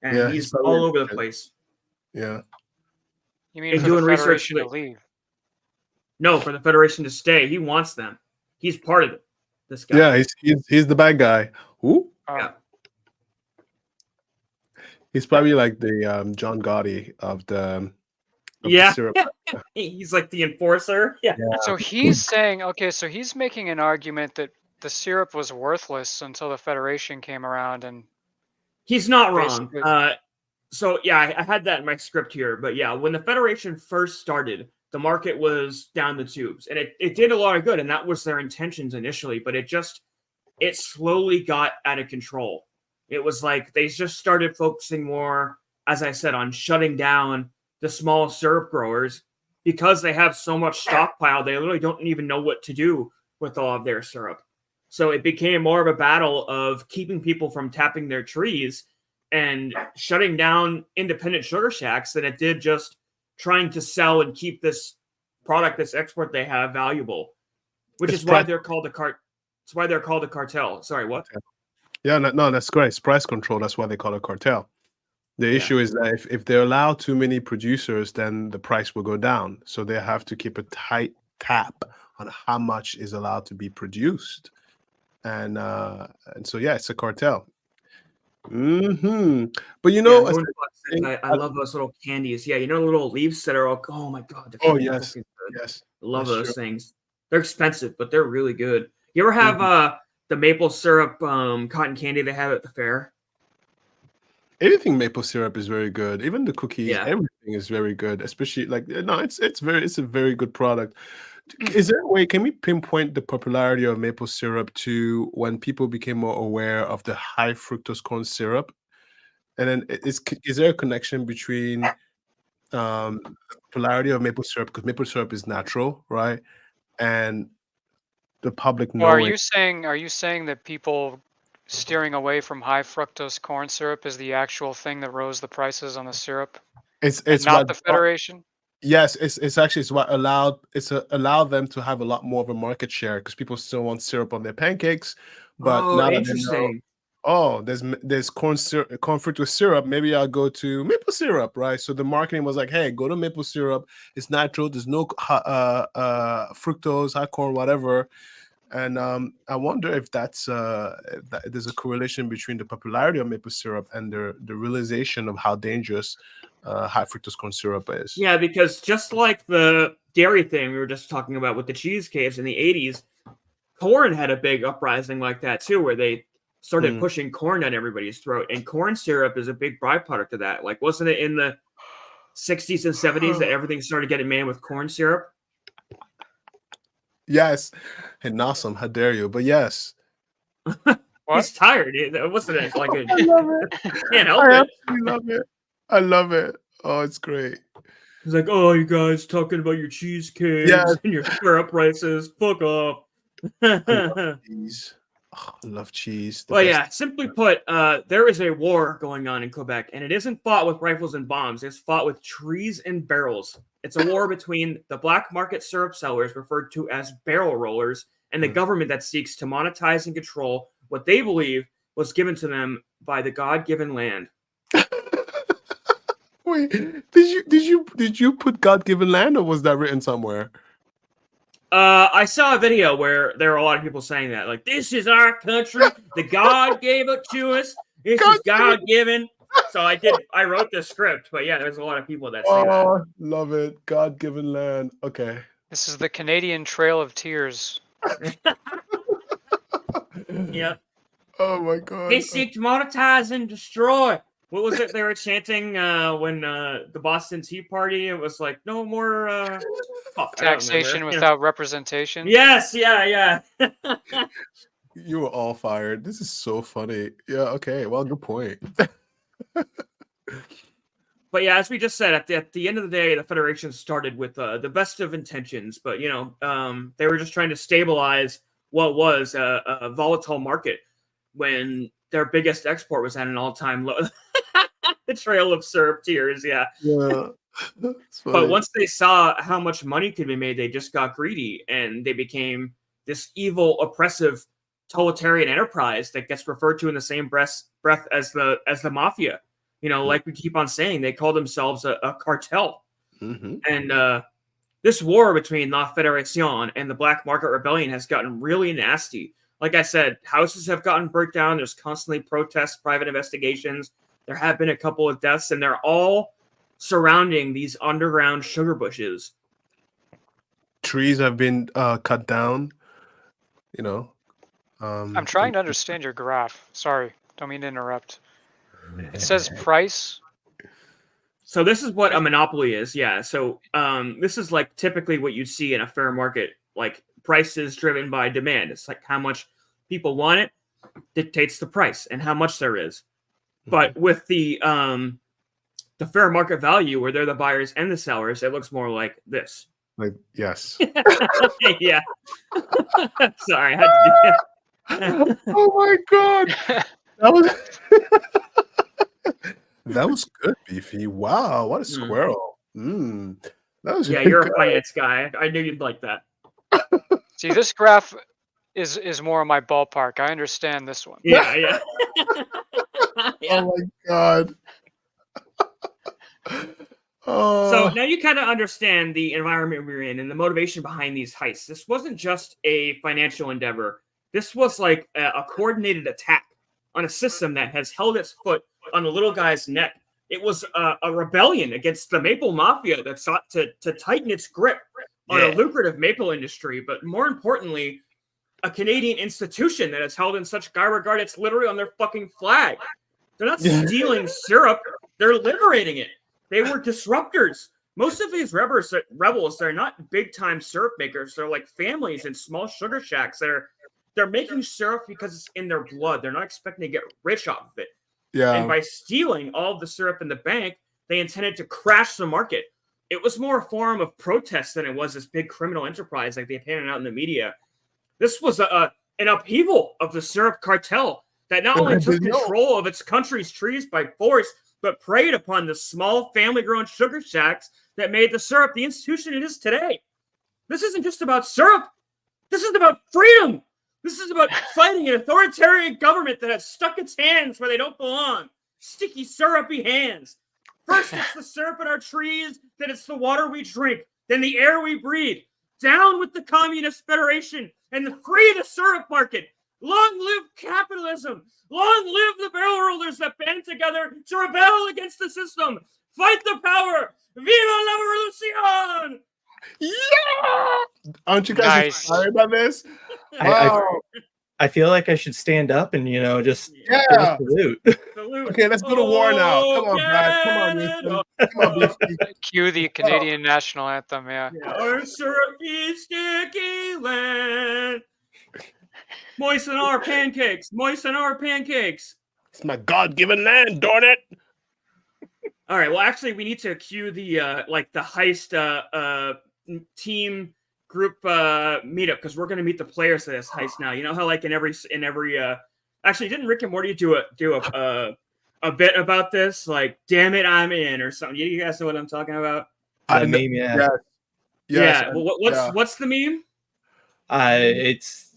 and he's all over the place. Yeah. You mean for doing the research Federation to leave? No, for the Federation to stay. He wants them. He's part of it. This guy. Yeah, he's the bad guy. Who? Yeah. He's probably like the John Gotti of the syrup. He's like the enforcer. Yeah. So he's saying, okay, so he's making an argument that the syrup was worthless until the Federation came around, and he's not wrong. So yeah, I had that in my script here, but yeah, when the Federation first started, the market was down the tubes, and it did a lot of good, and that was their intentions initially, but it slowly got out of control. It was like they just started focusing more, as I said, on shutting down the small syrup growers because they have so much stockpile. They literally don't even know what to do with all of their syrup. So it became more of a battle of keeping people from tapping their trees and shutting down independent sugar shacks than it did just trying to sell and keep this product, this export they have, valuable, which is why they're called it's why they're called a cartel. Sorry, what? Yeah, no, that's great. It's price control. That's why they call it cartel. The issue is that if they allow too many producers, then the price will go down. So they have to keep a tight tap on how much is allowed to be produced. And so, yeah, it's a cartel. But I love those little candies. Yeah, the little leaves that are all. Oh my god! Yes. I love those things. They're expensive, but they're really good. You ever have the maple syrup cotton candy they have at the fair? Anything maple syrup is very good. Even the cookies, everything is very good. Especially it's a very good product. Is there a way, can we pinpoint the popularity of maple syrup to when people became more aware of the high fructose corn syrup? And then is there a connection between popularity of maple syrup, because maple syrup is natural, right? And the public knowing. Are you saying that people steering away from high fructose corn syrup is the actual thing that rose the prices on the syrup? It's not the Federation? Yes, it's what allowed them to have a lot more of a market share, because people still want syrup on their pancakes. But now interesting. There's corn fructose syrup. Maybe I'll go to maple syrup, right? So the marketing was like, hey, go to maple syrup. It's natural. There's no fructose, high corn, whatever. And I wonder if there's a correlation between the popularity of maple syrup and the realization of how dangerous high fructose corn syrup is. Yeah, because just like the dairy thing we were just talking about with the cheese caves in the 80s, corn had a big uprising like that too, where they started pushing corn down everybody's throat. And corn syrup is a big byproduct of that. Like, wasn't it in the 60s and 70s that everything started getting made with corn syrup? Yes. And awesome. How dare you? But yes. He's tired. Wasn't it like a... I love it. Can't help it. I love it. Oh, it's great. He's like, oh, you guys talking about your cheesecakes and your syrup prices. Fuck off. I love cheese. Well, yeah, simply put, there is a war going on in Quebec, and it isn't fought with rifles and bombs. It's fought with trees and barrels. It's a war between the black market syrup sellers, referred to as barrel rollers, and the government that seeks to monetize and control what they believe was given to them by the God-given land. Wait, did you put God-given land, or was that written somewhere? I saw a video where there were a lot of people saying that, like, this is our country. The God gave it to us. This is God given. So I wrote the script, but yeah, there's a lot of people that say that. Oh, love it. God-given land. Okay. This is the Canadian Trail of Tears. Yeah. Oh my God. They seek to monetize and destroy. What was it they were chanting when the Boston Tea Party? It was like, no more Taxation without representation. Yes, yeah. You were all fired. This is so funny. Yeah, okay. Well, good point. But yeah, as we just said, at the end of the day, the Federation started with the best of intentions, but they were just trying to stabilize what was a volatile market when their biggest export was at an all-time low. The Trail of Syrup Tears, yeah. Yeah. But once they saw how much money could be made, they just got greedy, and they became this evil, oppressive, totalitarian enterprise that gets referred to in the same breath as the mafia. Like we keep on saying, they call themselves a cartel. Mm-hmm. And this war between La Federation and the Black Market Rebellion has gotten really nasty. Like I said, houses have gotten burnt down. There's constantly protests, private investigations. There have been a couple of deaths, and they're all surrounding these underground sugar bushes. Trees have been cut down. I'm trying to understand your graph. Sorry, don't mean to interrupt. It says price. So this is what a monopoly is, yeah. So this is like typically what you see in a fair market, like prices driven by demand. It's like how much people want it dictates the price and how much there is. But with the fair market value, where they're the buyers and the sellers, it looks more like this. Like, yes. Yeah. Sorry, I had to do that. Oh my God. That was good, Beefy. Wow, what a squirrel. That was Yeah, really you're good. a finance guy. I knew you'd like that. See, this graph is more in my ballpark. I understand this one. Yeah. Yeah. Oh my God. So now you kind of understand the environment we're in and the motivation behind these heists. This wasn't just a financial endeavor. This was like a coordinated attack on a system that has held its foot on a little guy's neck. It was a rebellion against the maple mafia that sought to tighten its grip on a lucrative maple industry, but more importantly, a Canadian institution that is held in such high regard it's literally on their fucking flag. They're not stealing syrup, they're liberating it. They were disruptors. Most of these rebels, they're not big-time syrup makers. They're like families in small sugar shacks. They're making syrup because it's in their blood. They're not expecting to get rich off of it. Yeah. And by stealing all of the syrup in the bank, they intended to crash the market. It was more a form of protest than it was this big criminal enterprise like they painted out in the media. This was an upheaval of the syrup cartel that not only took control of its country's trees by force, but preyed upon the small family-grown sugar shacks that made the syrup the institution it is today. This isn't just about syrup. This is about freedom. This is about fighting an authoritarian government that has stuck its hands where they don't belong. Sticky, syrupy hands. First, it's the syrup in our trees, then it's the water we drink, then the air we breathe. Down with the Communist Federation and free the syrup market. Long live capitalism. Long live the barrel rollers that band together to rebel against the system. Fight the power. Viva la revolucion! Yeah! Aren't you guys inspired by this? I feel like I should stand up and just give a salute. Okay, let's go to war now. Come on, Brad. Come on, Nathan. Come on, Beefy. Cue the Canadian national anthem. Yeah. Our syrupy, sticky land. Moisten our pancakes. Moisten our pancakes. It's my God-given land, darn it. All right. Well, actually, we need to cue the the heist team group meetup because we're going to meet the players of this heist now. You know how like in every actually didn't Rick and Morty do a bit about this? Like, damn it, I'm in or something. You guys know what I'm talking about? The meme, yeah. Yeah. Well, what's the meme? It's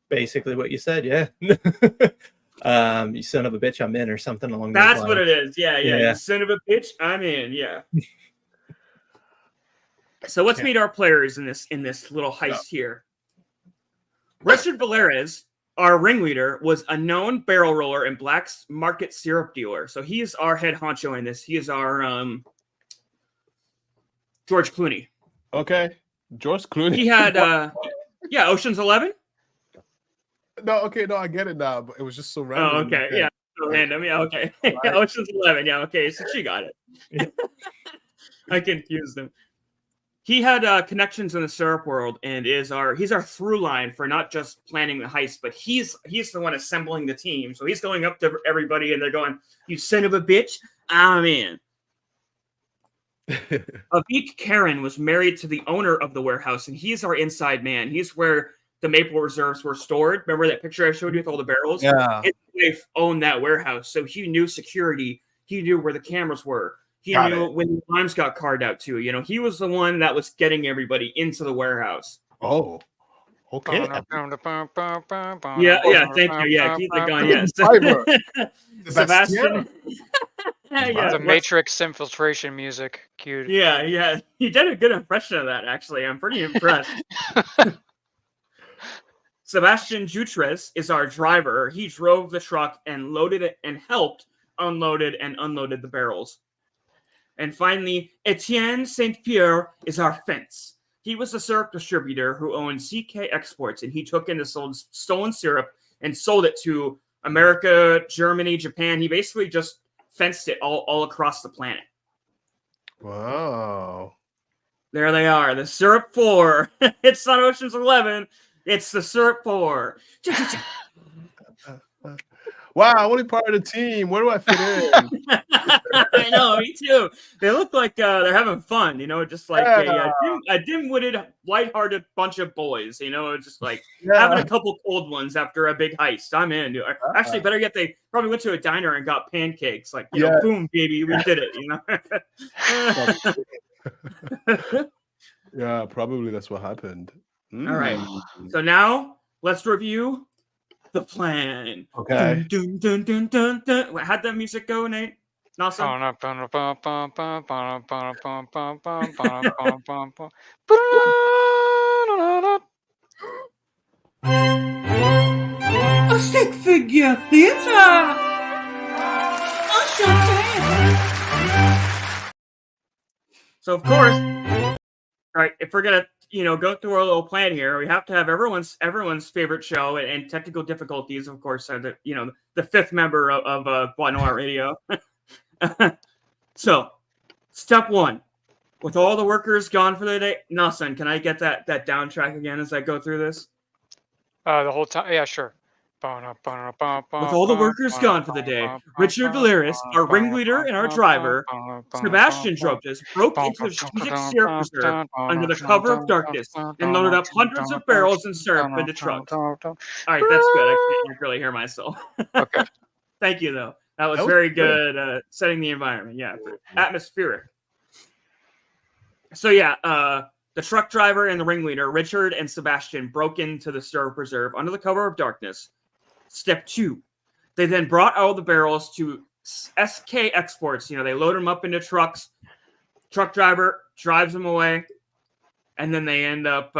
basically what you said, yeah. You son of a bitch, I'm in, or something along those lines. That's what it is. Yeah. You son of a bitch, I'm in. Yeah. So let's meet our players in this little heist here. Richard Valerius, our ringleader, was a known barrel roller and black market syrup dealer. So he is our head honcho in this. He is our George Clooney. Okay, George Clooney. He had Ocean's 11. No, okay, no, I get it now, but it was just so random. Oh, okay, yeah, so random. Yeah, okay. Ocean's 11. Yeah, okay, so she got it. I confused them. He had connections in the syrup world, and he's our through line for not just planning the heist, but he's the one assembling the team. So he's going up to everybody, and they're going, "You son of a bitch, I'm in." Avik Karen was married to the owner of the warehouse, and he's our inside man. He's where the maple reserves were stored. Remember that picture I showed you with all the barrels? Yeah. His wife owned that warehouse, so he knew security. He knew where the cameras were. He knew when the limes got carved out too. You know, he was the one that was getting everybody into the warehouse. Oh, okay. Yeah, thank you. Yeah, keep it going. Yes. Sebastian. The Matrix infiltration music cued. Yeah. He did a good impression of that, actually. I'm pretty impressed. Sebastian Jutres is our driver. He drove the truck and loaded it and helped unloaded and unloaded the barrels. And finally, Etienne St. Pierre is our fence. He was a syrup distributor who owned CK Exports, and he took in the stolen syrup and sold it to America, Germany, Japan. He basically just fenced it all across the planet. Wow. There they are, the Syrup 4. It's not Ocean's 11. It's the Syrup 4. Wow, only part of the team. Where do I fit in? I know, me too. They look like they're having fun, you know, just like a dim-witted, lighthearted bunch of boys, you know, just like having a couple cold ones after a big heist. I'm in. Actually, better yet, they probably went to a diner and got pancakes. Like, you know, boom, baby, we did it, you know. Yeah, probably that's what happened. All right. So now let's review the plan. Okay. Dun, dun, dun, dun, dun. How'd that music go, Nate? Awesome. A stick figure theater. So of course, all right, if we're gonna go through our little plan here, we have to have everyone's favorite show and technical difficulties, of course, the fifth member of Bois Noir Radio. So, step one, with all the workers gone for the day, Nelson, can I get that down track again as I go through this? The whole time, yeah, sure. With all the workers gone for the day, Richard Valerius, our ringleader and our driver, Sebastian Dropas, broke into the strategic syrup reserve under the cover of darkness and loaded up hundreds of barrels of syrup into trucks. All right, that's good. I can't really hear myself. Okay. Thank you, though. That was very good setting the environment. Yeah, atmospheric. So, the truck driver and the ringleader, Richard and Sebastian, broke into the syrup reserve under the cover of darkness. Step two, they then brought all the barrels to SK Exports. You know, they load them up into trucks. Truck driver drives them away. And then they end up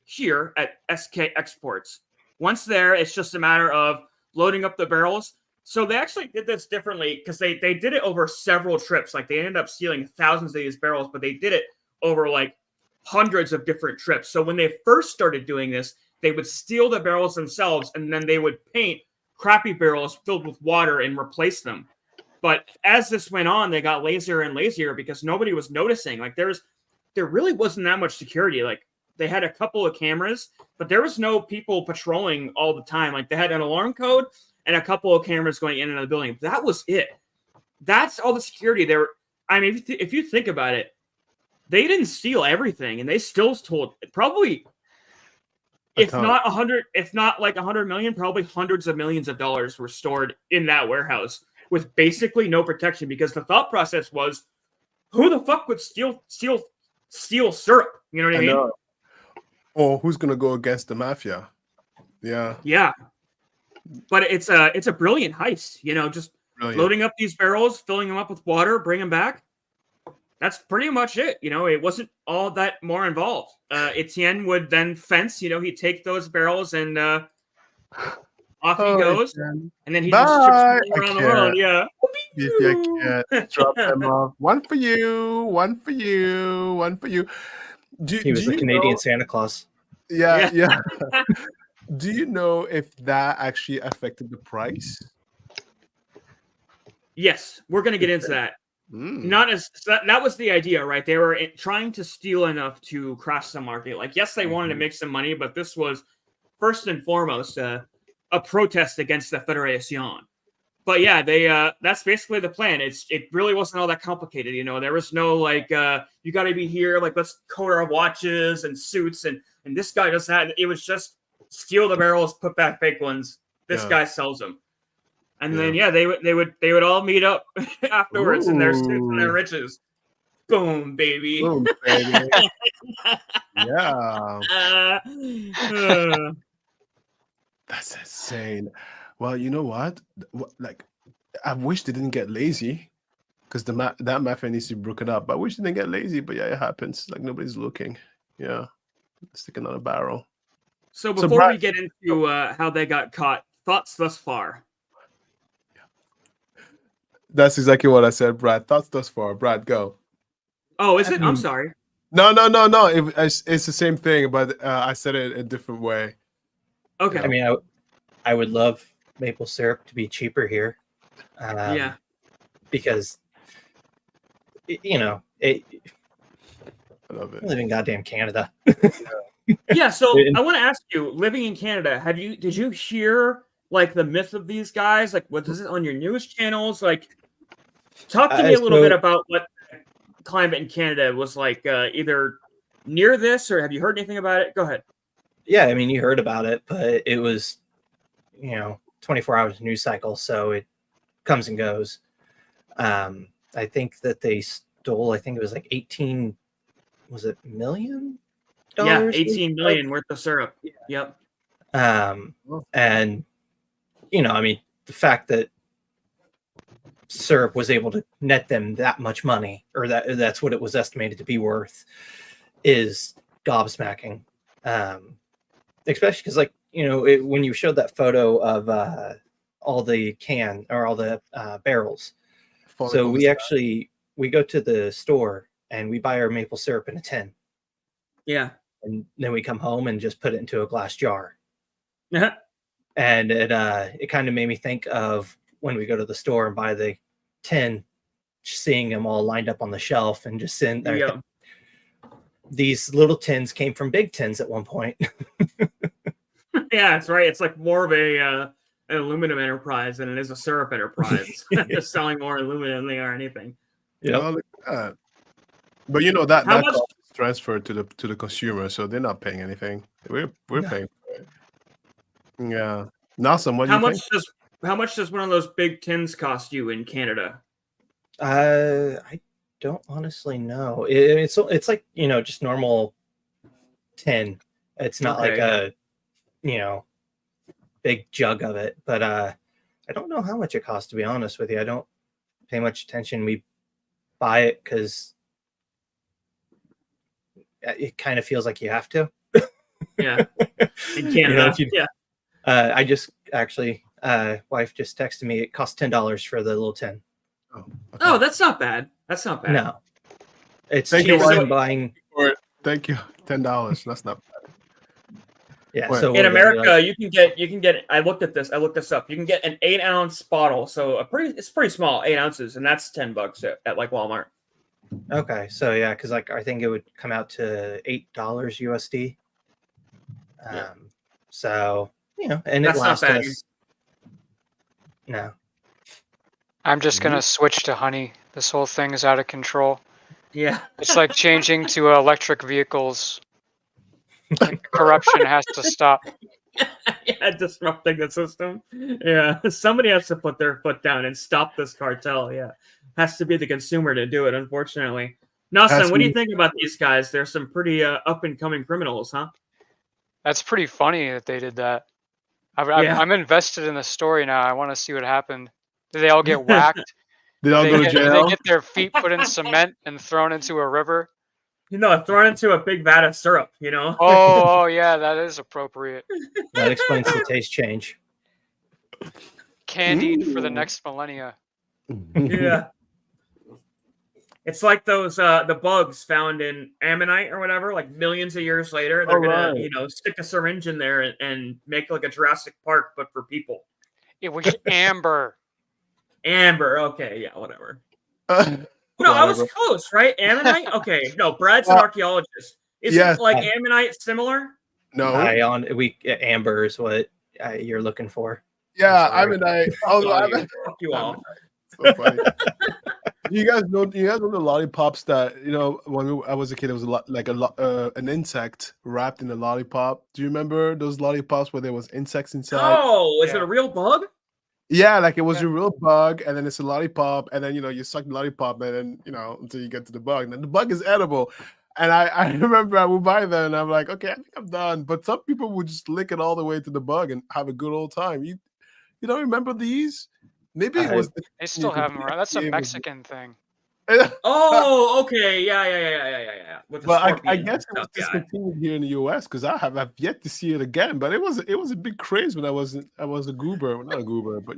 here at SK Exports. Once there, it's just a matter of loading up the barrels. So they actually did this differently because they did it over several trips. Like, they ended up stealing thousands of these barrels, but they did it over like hundreds of different trips. So when they first started doing this, they would steal the barrels themselves, and then they would paint crappy barrels filled with water and replace them. But as this went on, they got lazier and lazier because nobody was noticing. Like, there really wasn't that much security. Like, they had a couple of cameras, but there was no people patrolling all the time. Like, they had an alarm code and a couple of cameras going in and out of the building. That was it. That's all the security there. I mean, if you think about it, they didn't steal everything, and they still told probably, if not 100 million, probably hundreds of millions of dollars were stored in that warehouse with basically no protection, because the thought process was, who the fuck would steal syrup? You know what I mean? Or who's gonna go against the mafia? Yeah. Yeah. But it's a brilliant heist, just loading up these barrels, filling them up with water, bring them back. that's pretty much it. It wasn't all that more involved. Etienne would then fence. He'd take those barrels and off he goes, Etienne. and then he just ships Bye. them all around the world. Yeah. Beefy, I can't drop them off. One for you. One for you. One for you. He was the Canadian Santa Claus. Yeah. Do you know if that actually affected the price? Yes, we're going to get into that. Not as that was the idea, right? They were trying to steal enough to crash the market. Like, yes, they wanted to make some money, but this was first and foremost a protest against the Federation. But yeah, that's basically the plan. It really wasn't all that complicated. There was no like you got to be here. Like, let's code our watches and suits, and this guy does that. It was just steal the barrels, put back fake ones. This guy sells them. And then they would all meet up afterwards in their suits and their riches. Boom, baby. Boom, baby. Yeah. That's insane. Well, you know what? Like, I wish they didn't get lazy, because that mafia needs to be broken up. But I wish they didn't get lazy. But yeah, it happens. Like, nobody's looking. Yeah, sticking on a barrel. So before we get into how they got caught, thoughts thus far? That's exactly what I said, Brad. Thoughts thus far. Brad, go. Oh, is it? I'm sorry. No. It's the same thing, but I said it a different way. Okay. I mean, I would love maple syrup to be cheaper here. Yeah. Because, I love it. I live in goddamn Canada. Yeah. So I want to ask you, living in Canada, did you hear like the myth of these guys? Like, what is it on your news channels? Like, talk to me a little bit about what climate in Canada was like, either near this, or have you heard anything about it? Go ahead. Yeah, I mean, you heard about it, but it was, 24 hours news cycle, so it comes and goes. I think that they stole, I think it was like 18, was it million? Yeah, 18 million worth of syrup. Yep. And, I mean, the fact that syrup was able to net them that much money, or that's what it was estimated to be worth, is gobsmacking. Especially because, like, when you showed that photo of all the barrels. So we go to the store and we buy our maple syrup in a tin. Yeah. And then we come home and just put it into a glass jar. Uh-huh. And it kind of made me think of when we go to the store and buy the tin, seeing them all lined up on the shelf and just sitting there. Yeah. These little tins came from big tins at one point. Yeah, that's right. It's like more of an aluminum enterprise than it is a syrup enterprise. Just selling more aluminum than they are anything. Yeah. But that cost is transferred to the consumer, so they're not paying anything. We're paying for it. Yeah. Nelson, what do you think? How much does one of those big tins cost you in Canada? I don't honestly know. It's like, just normal tin. It's not like a, big jug of it. But I don't know how much it costs, to be honest with you. I don't pay much attention. We buy it because it kind of feels like you have to. Yeah. In Canada. I just actually, wife just texted me. It costs $10 for the little tin. Oh, that's not bad. That's not bad. No, it's cheaper than buying. Thank you. $10. That's not bad. Yeah. Wait. So in America, you can get. I looked this up. You can get an 8-ounce bottle, so it's pretty small, 8 ounces, and that's $10 at like Walmart. Okay, so yeah, because like I think it would come out to $8 USD. So and that's it lasts not bad. us. No. I'm just gonna switch to honey. This whole thing is out of control. Yeah. It's like changing to electric vehicles. Corruption has to stop. Yeah, disrupting the system. Yeah, somebody has to put their foot down and stop this cartel. Yeah, has to be the consumer to do it. Unfortunately, Nelson, what do you think about these guys? They're some pretty up and coming criminals, huh? That's pretty funny that they did that. I'm invested in the story now. I want to see what happened. Did they all get whacked? They all go to They jail. get their feet put in cement and thrown into a river. Thrown into a big vat of syrup. Oh, yeah, that is appropriate. That explains the taste change. Candied for the next millennia. Yeah. It's like those the bugs found in ammonite or whatever, like millions of years later. They're gonna, stick a syringe in there and make like a Jurassic Park, but for people. It was amber. Amber, okay, yeah, whatever. No, I was close, right? Ammonite? Okay, no, Brad's an archaeologist. Isn't like ammonite similar? No. Amber is what you're looking for. Yeah, ammonite. Fuck you all. So funny. You guys know the lollipops that when I was a kid, it was an insect wrapped in a lollipop. Do you remember those lollipops where there was insects inside? Oh, is it a real bug? Yeah, like it was a real bug, and then it's a lollipop, and then you suck the lollipop, and then until you get to the bug, and then the bug is edible. And I remember I would buy them, and I'm like, okay, I think I'm done. But some people would just lick it all the way to the bug and have a good old time. You don't remember these? Maybe it was. They still have them around. That's a Mexican thing. Oh, okay, yeah. With the but I guess it was discontinued here in the U.S. because I've yet to see it again. But it was a big craze when I was a goober, well, not a goober, but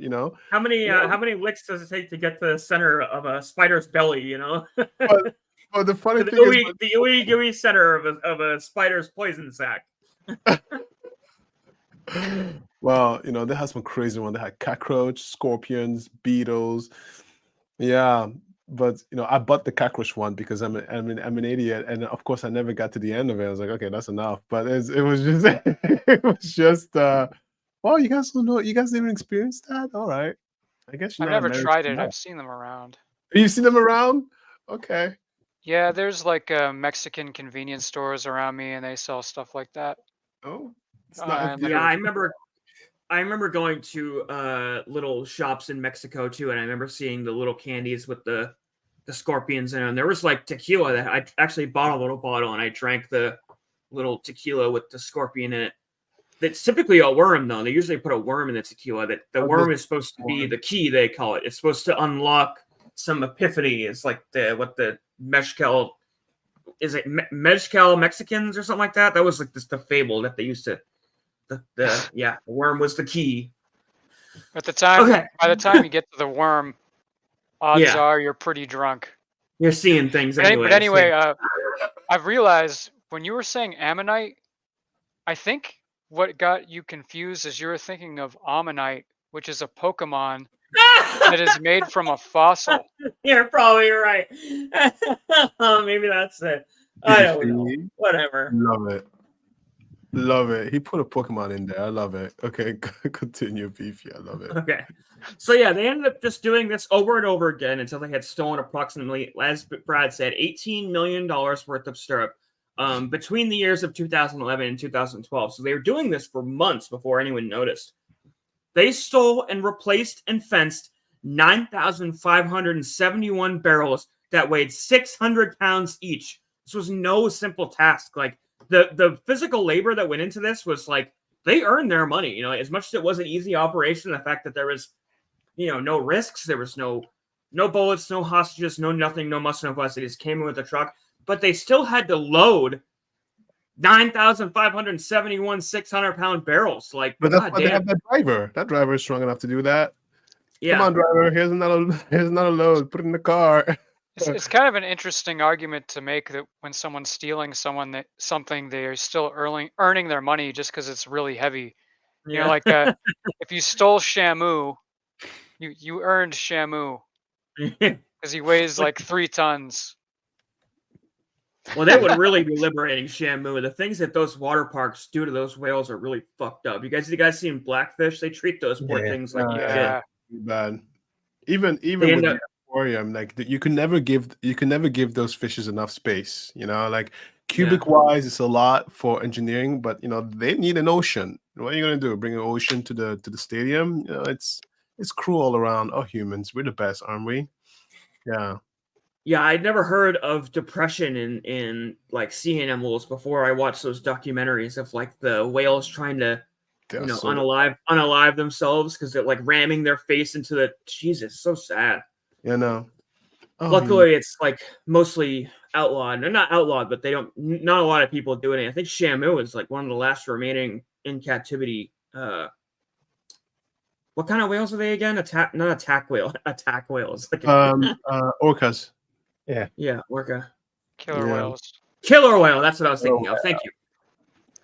How many licks does it take to get to the center of a spider's belly? But the funny thing is, the ooey gooey center of a spider's poison sac. Well, they had some crazy ones. They had cockroach, scorpions, beetles. Yeah, but I bought the cockroach one because I'm an idiot, and of course I never got to the end of it. I was like, okay, that's enough. But it was just well, you guys don't know. You guys didn't experience that. All right, I guess I've never tried it. I've seen them around. You seen them around? Okay. Yeah, there's like Mexican convenience stores around me, and they sell stuff like that. Oh. I remember going to little shops in Mexico too, and I remember seeing the little candies with the scorpions in them. There was like tequila that I actually bought a little bottle, and I drank the little tequila with the scorpion in it. That's typically a worm, though. They usually put a worm in the tequila. That the worm is supposed to be the key. They call it. It's supposed to unlock some epiphany. It's like the mezcal. Is it mezcal Mexicans or something like that? That was like the fable that they used to. The worm was the key. By the time you get to the worm, odds are you're pretty drunk. You're seeing things anyway. But anyway, I've realized when you were saying ammonite, I think what got you confused is you were thinking of ammonite, which is a Pokemon that is made from a fossil. You're probably right. Maybe that's it. I don't know. Whatever. Love it. He put a Pokemon in there. I love it. Okay, continue, Beefy. I love it. Okay. So yeah, they ended up just doing this over and over again until they had stolen approximately, as Brad said, $18 million worth of syrup between the years of 2011 and 2012. So they were doing this for months before anyone noticed. They stole and replaced and fenced 9,571 barrels that weighed 600 pounds each. This was no simple task. Like, the physical labor that went into this was like, they earned their money, as much as it was an easy operation. The fact that there was, no risks, there was no bullets, no hostages, no nothing, no muscle, no fuss. They just came in with a truck, but they still had to load 9,571 600-pound barrels. Like, but that's why they have that driver. That driver is strong enough to do that. Yeah. Come on, driver. Here's another load. Put it in the car. It's kind of an interesting argument to make that when someone's stealing something, they are still earning their money just because it's really heavy. Yeah. Like if you stole Shamu, you earned Shamu because he weighs like 3 tons. Well, that would really be liberating, Shamu. The things that those water parks do to those whales are really fucked up. You guys seen Blackfish? They treat those poor things like shit. Bad. Even with the aquarium, like you can never give those fishes enough space. Like cubic wise, it's a lot for engineering, but they need an ocean. What are you gonna do? Bring an ocean to the stadium? It's cruel all around. Oh, humans, we're the best, aren't we? Yeah. Yeah, I'd never heard of depression in like sea animals before I watched those documentaries of like the whales trying to unalive themselves because they're like ramming their face into the Jesus, so sad. You know. Oh, Luckily, it's like mostly outlawed. They're not outlawed, but they don't. Not a lot of people do it. I think Shamu is like one of the last remaining in captivity. What kind of whales are they again? Not attack whale. Attack whales. Like orcas. Yeah, orca. Killer Yeah. whales. Killer whale. That's what I was thinking of. Thank you.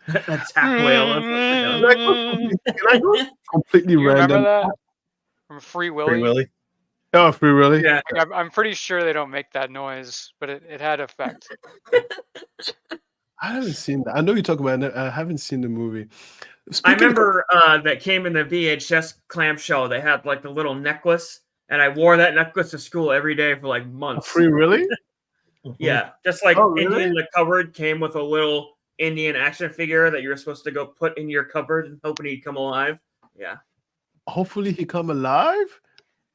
Attack whale. Can I go completely You remember random? that from Free Willy? Free Willy. Oh, Free Willy? Yeah. Like, I'm pretty sure they don't make that noise, but it had effect. I haven't seen that. I know you talk about it. I haven't seen the movie. I remember that came in the VHS clamshell. They had like the little necklace, and I wore that necklace to school every day for like months. Free Willy? Yeah, just like Oh, really? Indian in the cupboard came with a little Indian action figure that you were supposed to go put in your cupboard and hoping he'd come alive. Yeah. Hopefully he come alive?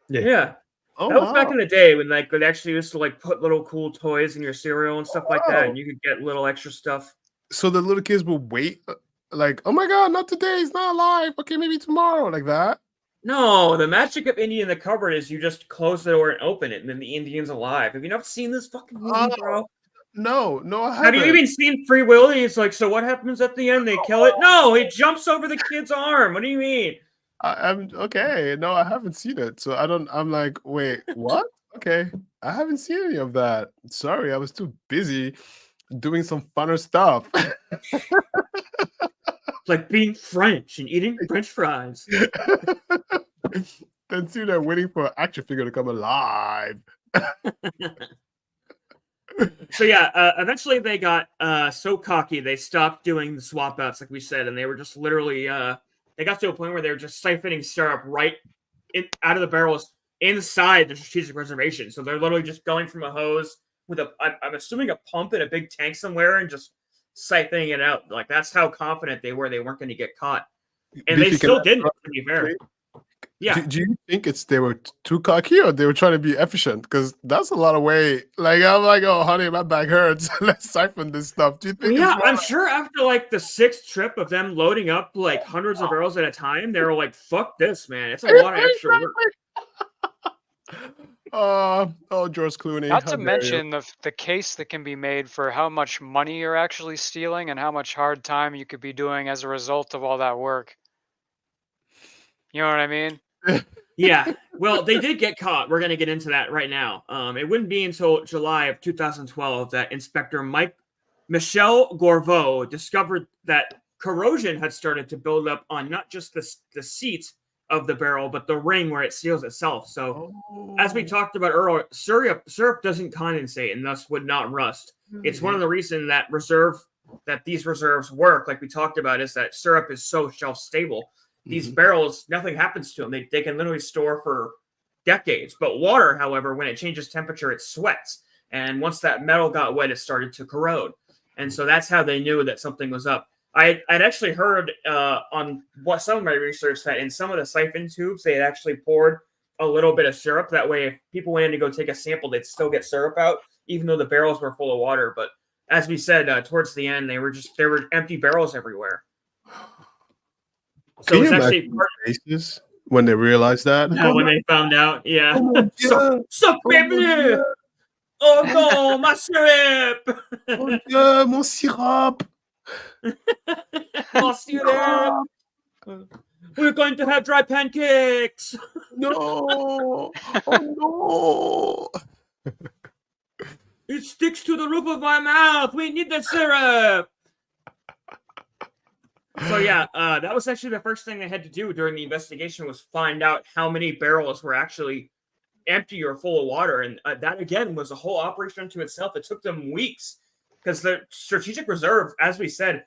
Yeah. Oh, That was back wow. in the day when like they actually used to like put little cool toys in your cereal and stuff like that, wow. and you could get little extra stuff. So the little kids will wait, like, oh my God, not today. He's not alive. Okay, maybe tomorrow, like that. No, the magic of Indian in the cupboard is you just close the door and open it, and then the Indian's alive. Have you not seen this fucking movie, bro? No, I Have haven't. you even seen Free Willy? It's like, so what happens at the end? They kill it? No, he jumps over the kid's arm. What do you mean? I'm okay. No, I haven't seen it. So I'm like, wait, what? Okay. I haven't seen any of that. Sorry, I was too busy doing some funner stuff. It's like being French and eating French fries. Then soon they're waiting for an action figure to come alive. So yeah, eventually they got so cocky they stopped doing the swap outs like we said, and they were just literally they got to a point where they were just siphoning syrup right out of the barrels inside the strategic reservation. So they're literally just going from a hose with I'm assuming a pump in a big tank somewhere and just siphoning it out. Like that's how confident they were they weren't going to get caught, and they still didn't. To be fair. Yeah. Do you think they were too cocky or they were trying to be efficient? Because that's a lot of weight. Like I'm like, oh honey, my back hurts. Let's siphon this stuff. Do you think? Yeah, I'm sure after like the 6th trip of them loading up like hundreds of barrels at a time, they were like, "Fuck this, man! It's a lot of extra work." Oh, George Clooney. Not to mention the case that can be made for how much money you're actually stealing and how much hard time you could be doing as a result of all that work. You know what I mean? Yeah. Well, they did get caught. We're going to get into that right now. It wouldn't be until July of 2012 that Inspector Michel Gorveau discovered that corrosion had started to build up on not just the seat of the barrel, but the ring where it seals itself. So, as we talked about earlier, syrup doesn't condensate and thus would not rust. It's one of the reasons that these reserves work, like we talked about, is that syrup is so shelf stable. These barrels, nothing happens to them. They can literally store for decades. But water, however, when it changes temperature, it sweats. And once that metal got wet, it started to corrode. And so that's how they knew that something was up. I'd actually heard on some of my research that in some of the siphon tubes, they had actually poured a little bit of syrup. That way, if people went in to go take a sample, they'd still get syrup out, even though the barrels were full of water. But as we said, towards the end, there were empty barrels everywhere. So it's actually faces when they realized that. When they found out, yeah. Oh, Suck baby! Oh no, my syrup! Oh yeah, mon sirop! My syrup! We're going to have dry pancakes! No! Oh no! It sticks to the roof of my mouth! We need the syrup! So yeah, that was actually the first thing they had to do during the investigation was find out how many barrels were actually empty or full of water, and that again was a whole operation unto itself. It took them weeks because the strategic reserve, as we said,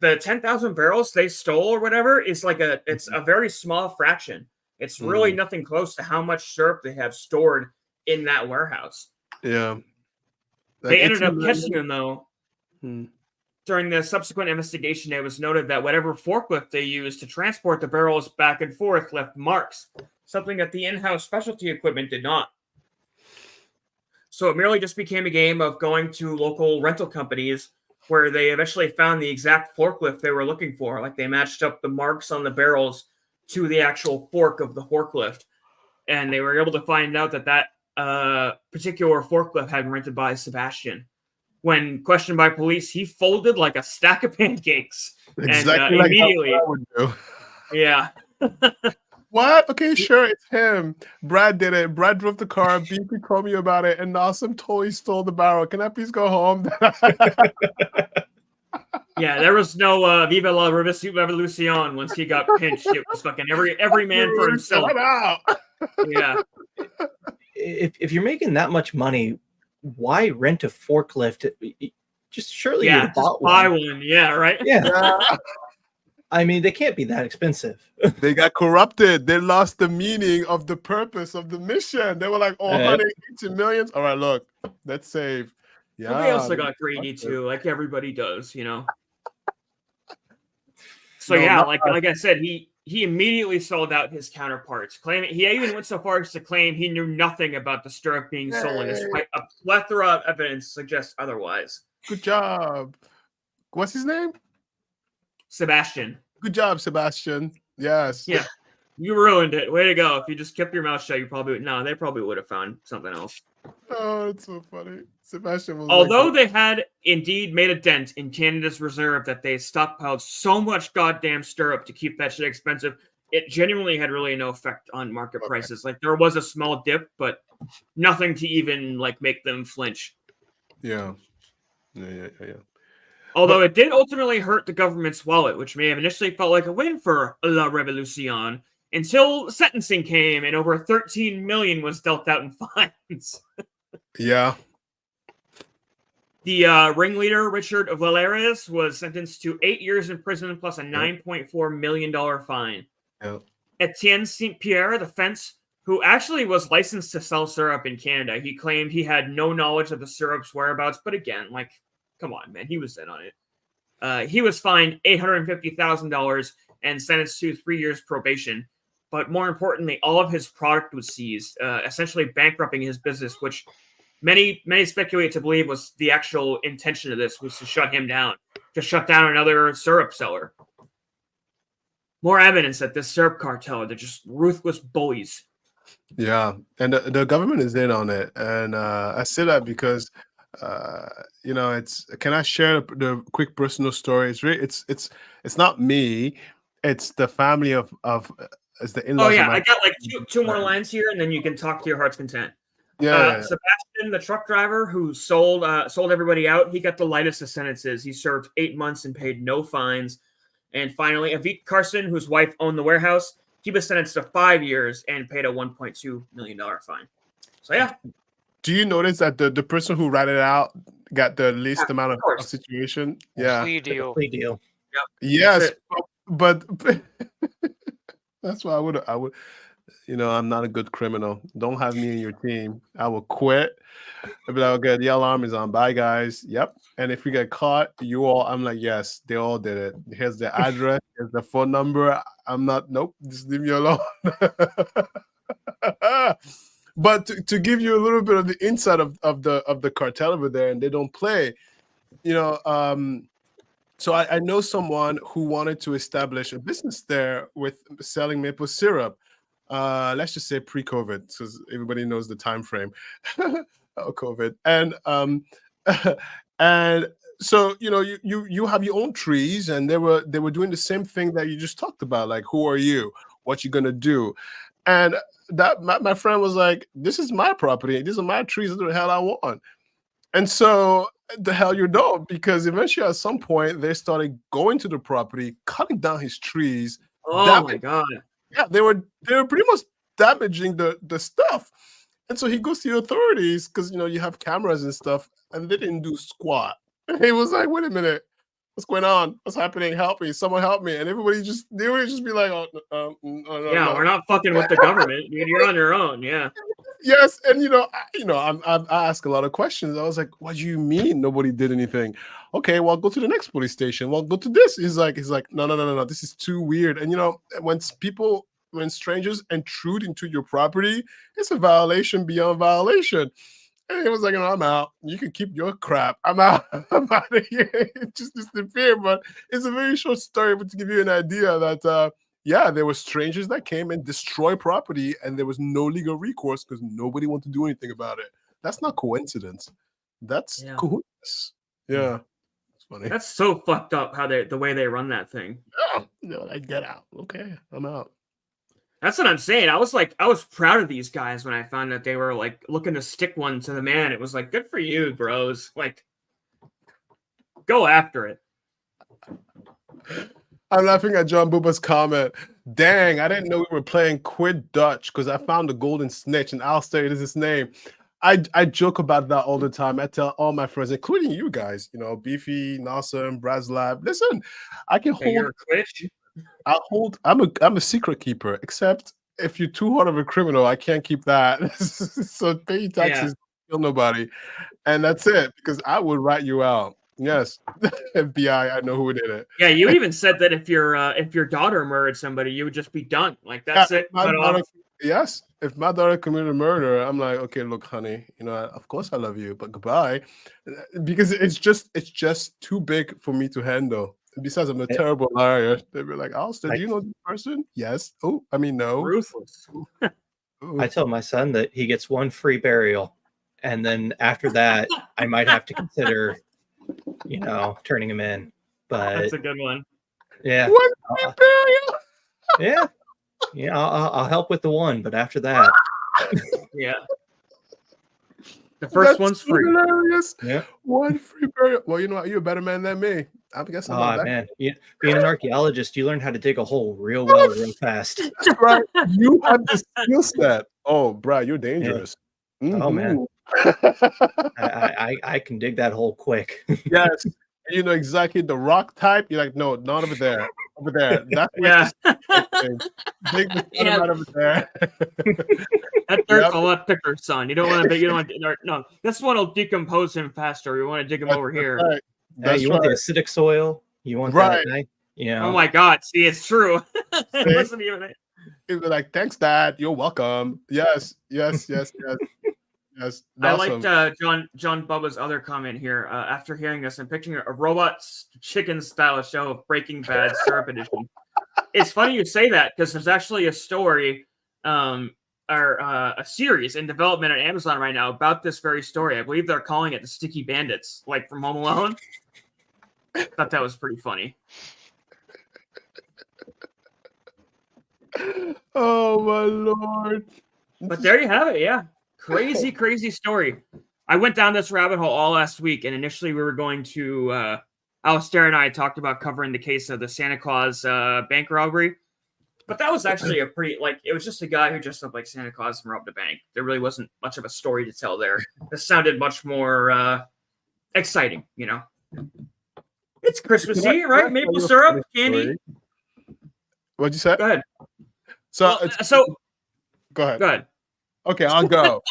the 10,000 barrels they stole or whatever is like it's a very small fraction. It's really nothing close to how much syrup they have stored in that warehouse. Yeah, they ended up catching them though. During the subsequent investigation, it was noted that whatever forklift they used to transport the barrels back and forth left marks, something that the in-house specialty equipment did not. So it merely just became a game of going to local rental companies where they eventually found the exact forklift they were looking for. Like they matched up the marks on the barrels to the actual fork of the forklift. And they were able to find out that particular forklift had been rented by Sebastian. When questioned by police, he folded like a stack of pancakes. Exactly and like how immediately, Brad would do. yeah. What? Okay, sure, it's him. Brad did it. Brad drove the car. BP told me about it, and Awesome totally stole the barrel. Can I please go home? Yeah, there was no Viva la Revolution once he got pinched. It was fucking every man for himself. Shut out. Yeah. If you're making that much money, why rent a forklift? Just surely Yeah, you'd have just bought buy one. one. Yeah, right? Yeah. I mean, they can't be that expensive. They got corrupted. They lost the meaning of the purpose of the mission. They were like, oh, 180 millions. All right, look, let's save. Yeah. Well, they also got greedy too, like everybody does, you know. So No, yeah, not like I said, he immediately sold out his counterparts, claiming he even went so far as to claim he knew nothing about the stirrup being stolen, despite a plethora of evidence suggests otherwise. Good job. What's his name? Sebastian. Good job, Sebastian. Yes. Yeah. You ruined it. Way to go. If you just kept your mouth shut, you probably they probably would have found something else. Oh, it's so funny. Sebastian was Although they had indeed made a dent in Canada's reserve that they stockpiled so much goddamn stirrup to keep that shit expensive, it genuinely had really no effect on market prices. Like there was a small dip, but nothing to even like make them flinch. Yeah. Although it did ultimately hurt the government's wallet, which may have initially felt like a win for La Revolution, until sentencing came and over 13 million was dealt out in fines. Yeah. The ringleader, Richard Valerius, was sentenced to 8 years in prison plus a $9.4 million fine. Yeah. Etienne St. Pierre, the fence, who actually was licensed to sell syrup in Canada, he claimed he had no knowledge of the syrup's whereabouts, but again, like, come on, man, he was in on it. He was fined $850,000 and sentenced to 3 years probation. But more importantly, all of his product was seized, essentially bankrupting his business, which many speculate to believe was the actual intention of this, was to shut him down, to shut down another syrup seller. More evidence that this syrup cartel, they're just ruthless bullies. Yeah, and the government is in on it, and I say that because you know, it's. Can I share the quick personal story? It's really, it's not me, it's the family of it's the in-laws. Oh yeah, of my I got like two more lines here, and then you can talk to your heart's content. yeah. Sebastian, the truck driver who sold everybody out, he got the lightest of sentences. He served 8 months and paid no fines. And finally, Avit Carson, whose wife owned the warehouse, he was sentenced to 5 years and paid a $1.2 million fine. So yeah. Do you notice that the person who ratted out got the least amount of situation? Yeah. Plea deal. Plea deal. Yep. Yes, but that's why I would. You know, I'm not a good criminal. Don't have me in your team. I will quit. I'll be like, okay, the alarm is on. Bye, guys. Yep. And if we get caught, you all, I'm like, yes, they all did it. Here's the address. Here's the phone number. I'm not. Nope. Just leave me alone. But to give you a little bit of the inside of the cartel over there, and they don't play. You know, so I know someone who wanted to establish a business there with selling maple syrup. Let's just say pre-COVID, because everybody knows the time frame of COVID. And and so you know, you have your own trees, and they were doing the same thing that you just talked about, like, who are you? What you gonna do? And that my friend was like, this is my property, these are my trees, what the hell I want. And so the hell you don't, because eventually at some point they started going to the property, cutting down his trees. Oh my god. Yeah, they were pretty much damaging the stuff. And so he goes to the authorities, because you know you have cameras and stuff, and they didn't do squat. And he was like, wait a minute, what's going on? What's happening? Help me, someone help me. And everybody they would just be like, no, we're not fucking with the government. You're on your own. Yeah. Yes, and I ask a lot of questions. I was like, "What do you mean nobody did anything?" Okay, well, go to the next police station. Well, go to this. He's like, no, this is too weird. And you know, when strangers intrude into your property, it's a violation beyond violation. And he was like, "No, I'm out. You can keep your crap. I'm out. I'm out of here." It just disappeared. But it's a very short story, but to give you an idea that Yeah, there were strangers that came and destroyed property, and there was no legal recourse because nobody wanted to do anything about it. That's not coincidence. That's coincidence. Yeah, it's funny. That's so fucked up how the way they run that thing. No, like get out. Okay, I'm out. That's what I'm saying. I was proud of these guys when I found that they were like looking to stick one to the man. It was like, good for you, bros. Like, go after it. I'm laughing at John Booba's comment. Dang, I didn't know we were playing Quid Dutch because I found the golden snitch and Alistair is his name. I joke about that all the time. I tell all my friends, including you guys, you know, Beefy, Nassim, Braslab. Listen, I can hold. You're a Twitch? I'm a secret keeper, except if you're too hard of a criminal, I can't keep that. So pay taxes, kill nobody, and that's it. Because I would write you out. Yes, FBI, I know who did it. Yeah, you even said that if your daughter murdered somebody, you would just be done. Like that's it. Cut off. Yes, if my daughter committed murder, I'm like, okay, look, honey, you know, of course I love you, but goodbye, because it's just too big for me to handle. Besides, I'm a terrible liar. They'd be like, Alistair, do you know this person? Yes. Oh, I mean, no. Ruthless. I tell my son that he gets one free burial, and then after that, I might have to consider, you know, turning him in. But that's a good one. Yeah. One free burial. Yeah. Yeah, I'll help with the one, but after that, yeah, the first one's free. Hilarious. Yeah, one free burial. Well, you know what? You're a better man than me. I guess. Man, being an archaeologist, you learn how to dig a hole real well, real fast. That's right. You have the skill set. Oh, bro, you're dangerous. Yeah. Oh man, I can dig that hole quick. Yes. You know exactly the rock type. You're like, no, not over there. Over there. That's dig the yeah. right over there. That dirt's a lot thicker, son. You don't want to. No, this one will decompose him faster. You want to dig him over here. Right. That's you want the acidic soil. You want that. Yeah. Oh my God! See, it's true. It wasn't even. It was like, thanks, Dad. You're welcome. Yes. Yes. Yes, I awesome. liked John Bubba's other comment here. After hearing this, I'm picturing a robot chicken style show of Breaking Bad Syrup Edition. It's funny you say that because there's actually a story, or a series in development at Amazon right now about this very story. I believe they're calling it the Sticky Bandits, like from Home Alone. Thought that was pretty funny. Oh my Lord! But there you have it. Yeah. Crazy story. I went down this rabbit hole all last week, and initially we were going to Alistair and I talked about covering the case of the Santa Claus bank robbery. But that was actually a pretty, it was just a guy who dressed up like Santa Claus and robbed a bank. There really wasn't much of a story to tell there. This sounded much more exciting, you know. It's Christmassy, right? Maple syrup, candy. What'd you say? Go ahead. So go ahead. Go ahead. Okay, I'll go.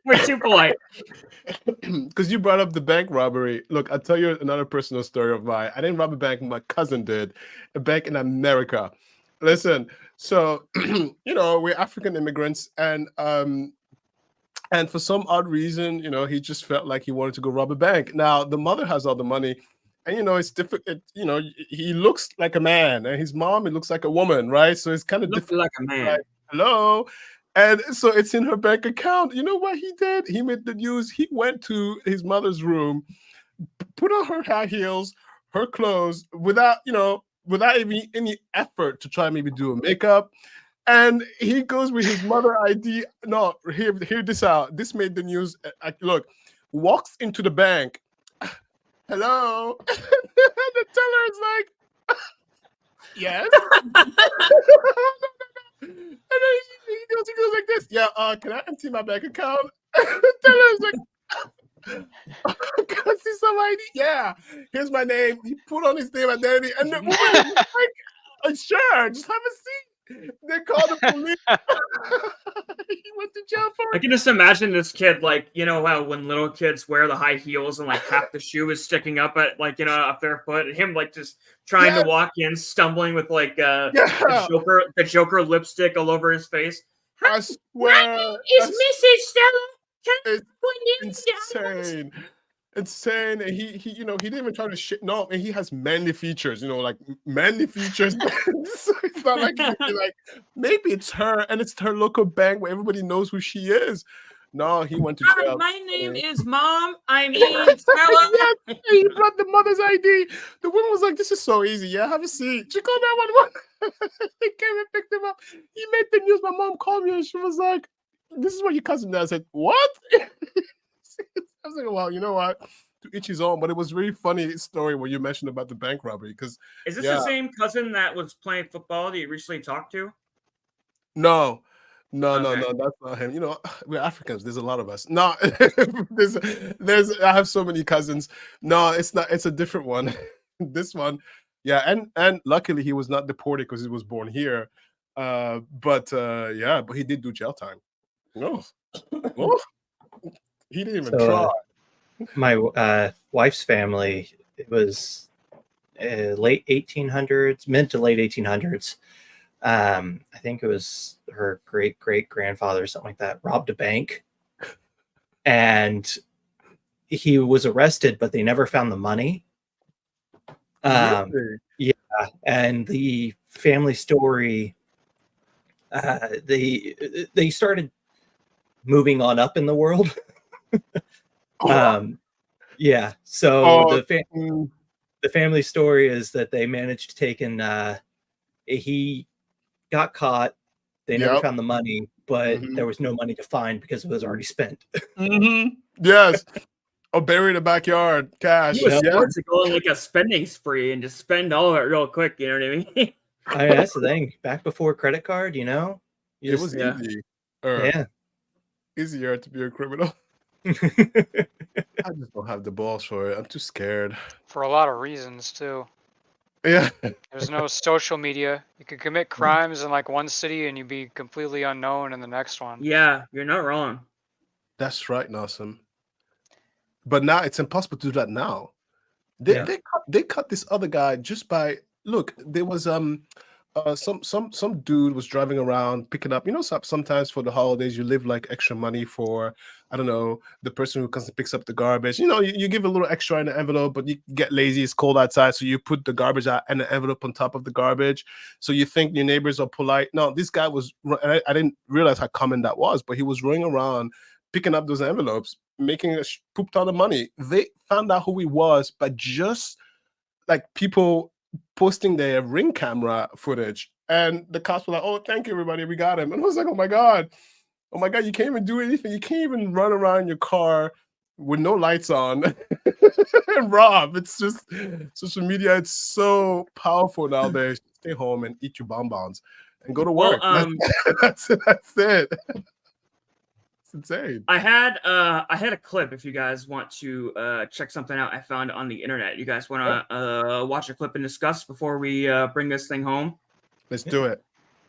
We're too polite. Because you brought up the bank robbery. Look, I'll tell you another personal story of mine. I didn't rob a bank, my cousin did. A bank in America. Listen, so you know, we're African immigrants, and for some odd reason, you know, he just felt like he wanted to go rob a bank. Now the mother has all the money, and you know, it's different. You know, he looks like a man, and his mom, it looks like a woman, right? So it's kind of different. Like a man. Like, hello. And so it's in her bank account. You know what he did? He made the news. He went to his mother's room, put on her high heels, her clothes, without even any effort to try maybe do a makeup. And he goes with his mother ID. No, hear this out. This made the news. Look, walks into the bank. Hello. The teller is like, yes. And then he goes like this. Yeah, can I empty my bank account? The teller is like, can I see some ID? Yeah, here's my name. He put on his name identity, and the woman was like, sure, just have a seat. They called the police. He went to jail for it. I can just imagine this kid, like, you know how when little kids wear the high heels and like half the shoe is sticking up at, like, you know, up their foot, and him like just trying to walk in, stumbling with like the Joker lipstick all over his face. I swear, is Mrs. Stella. It's insane. insane. And he he didn't even try to shit. No, and he has manly features, like manly features. So it's not like you can be like, maybe it's her and it's her local bank where everybody knows who she is. No, he went to jail. My name is Mom. I mean, Stella. Yeah, he brought the mother's ID. The woman was like, "This is so easy. Yeah, have a seat." She called 911. They came and picked him up. He made the news. My mom called me and she was like, "This is what your cousin does." I said, "What?" I was like, "Well, you know what? To each his own." But it was really funny story when you mentioned about the bank robbery because Is this the same cousin that was playing football that you recently talked to? No, no, Okay. that's not him. We're Africans. There's a lot of us. No, I have so many cousins. No, it's not. It's a different one. This one, yeah, and luckily he was not deported because he was born here. But he did do jail time. No, oh, he didn't even try. So my wife's family, it was late 1800s, mid to late 1800s. I think it was her great grandfather or something like that robbed a bank, and he was arrested, but they never found the money. Really? Yeah, and the family story, they started moving on up in the world. Yeah, so the family story is that they managed to take in. He got caught. They never found the money, but there was no money to find because it was already spent. Yes. Oh, buried in the backyard, cash. He was smart to go on like a spending spree and just spend all of it real quick. You know what I mean? That's the thing. Back before credit card, It was easy. Yeah. Easier to be a criminal. I just don't have the balls for it. I'm too scared. For a lot of reasons too. Yeah. There's no social media. You could commit crimes in like one city and you'd be completely unknown in the next one. Yeah, you're not wrong. That's right, Nawsome. But now it's impossible to do that now. They cut this other guy just by look. There was some dude was driving around picking up. Sometimes for the holidays you leave like extra money for I don't know the person who comes and picks up the garbage. You give a little extra in the envelope, but you get lazy. It's cold outside, so you put the garbage out and the envelope on top of the garbage. So you think your neighbors are polite. No, this guy was. I didn't realize how common that was, but he was running around picking up those envelopes, making a poop ton of money. They found out who he was by just like people posting their Ring camera footage, and the cops were like, "Oh, thank you, everybody, we got him." And I was like, "Oh my god, you can't even do anything. You can't even run around your car with no lights on and rob." It's just social media. It's so powerful nowadays. Stay home and eat your bonbons and go to work. That's it. It's insane. I had a clip. If you guys want to check something out, I found on the internet. You guys want to watch a clip and discuss before we bring this thing home? Let's do it.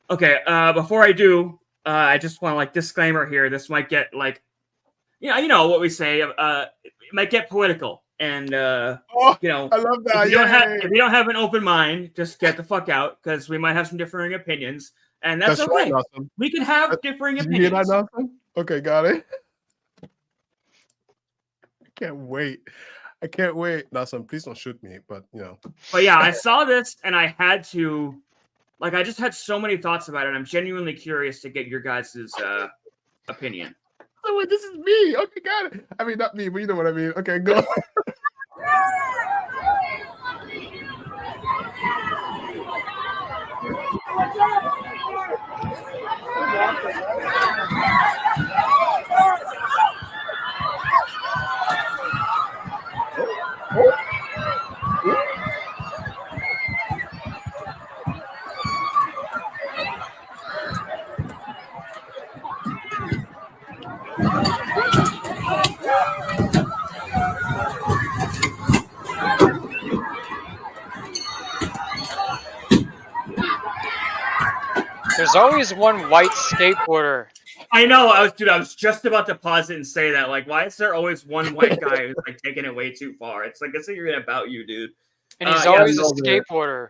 Okay. Before I do, I just want to disclaimer here. This might get you know what we say. It might get political, and I love that. If you don't have an open mind, just get the fuck out because we might have some differing opinions, and that's okay. Right, Nawsome. We can have differing Did opinions. you hear that, Nawsome? Okay, got it. I can't wait. Nawsome, please don't shoot me, but But yeah, I saw this and I had to, I just had so many thoughts about it. I'm genuinely curious to get your guys' opinion. Oh, wait, this is me. Okay, got it. I mean, not me, but you know what I mean. Okay, go. There's always one white skateboarder. I know. I was just about to pause it and say that. Why is there always one white guy who's taking it way too far? It's it's even about you, dude. And he's always a skateboarder.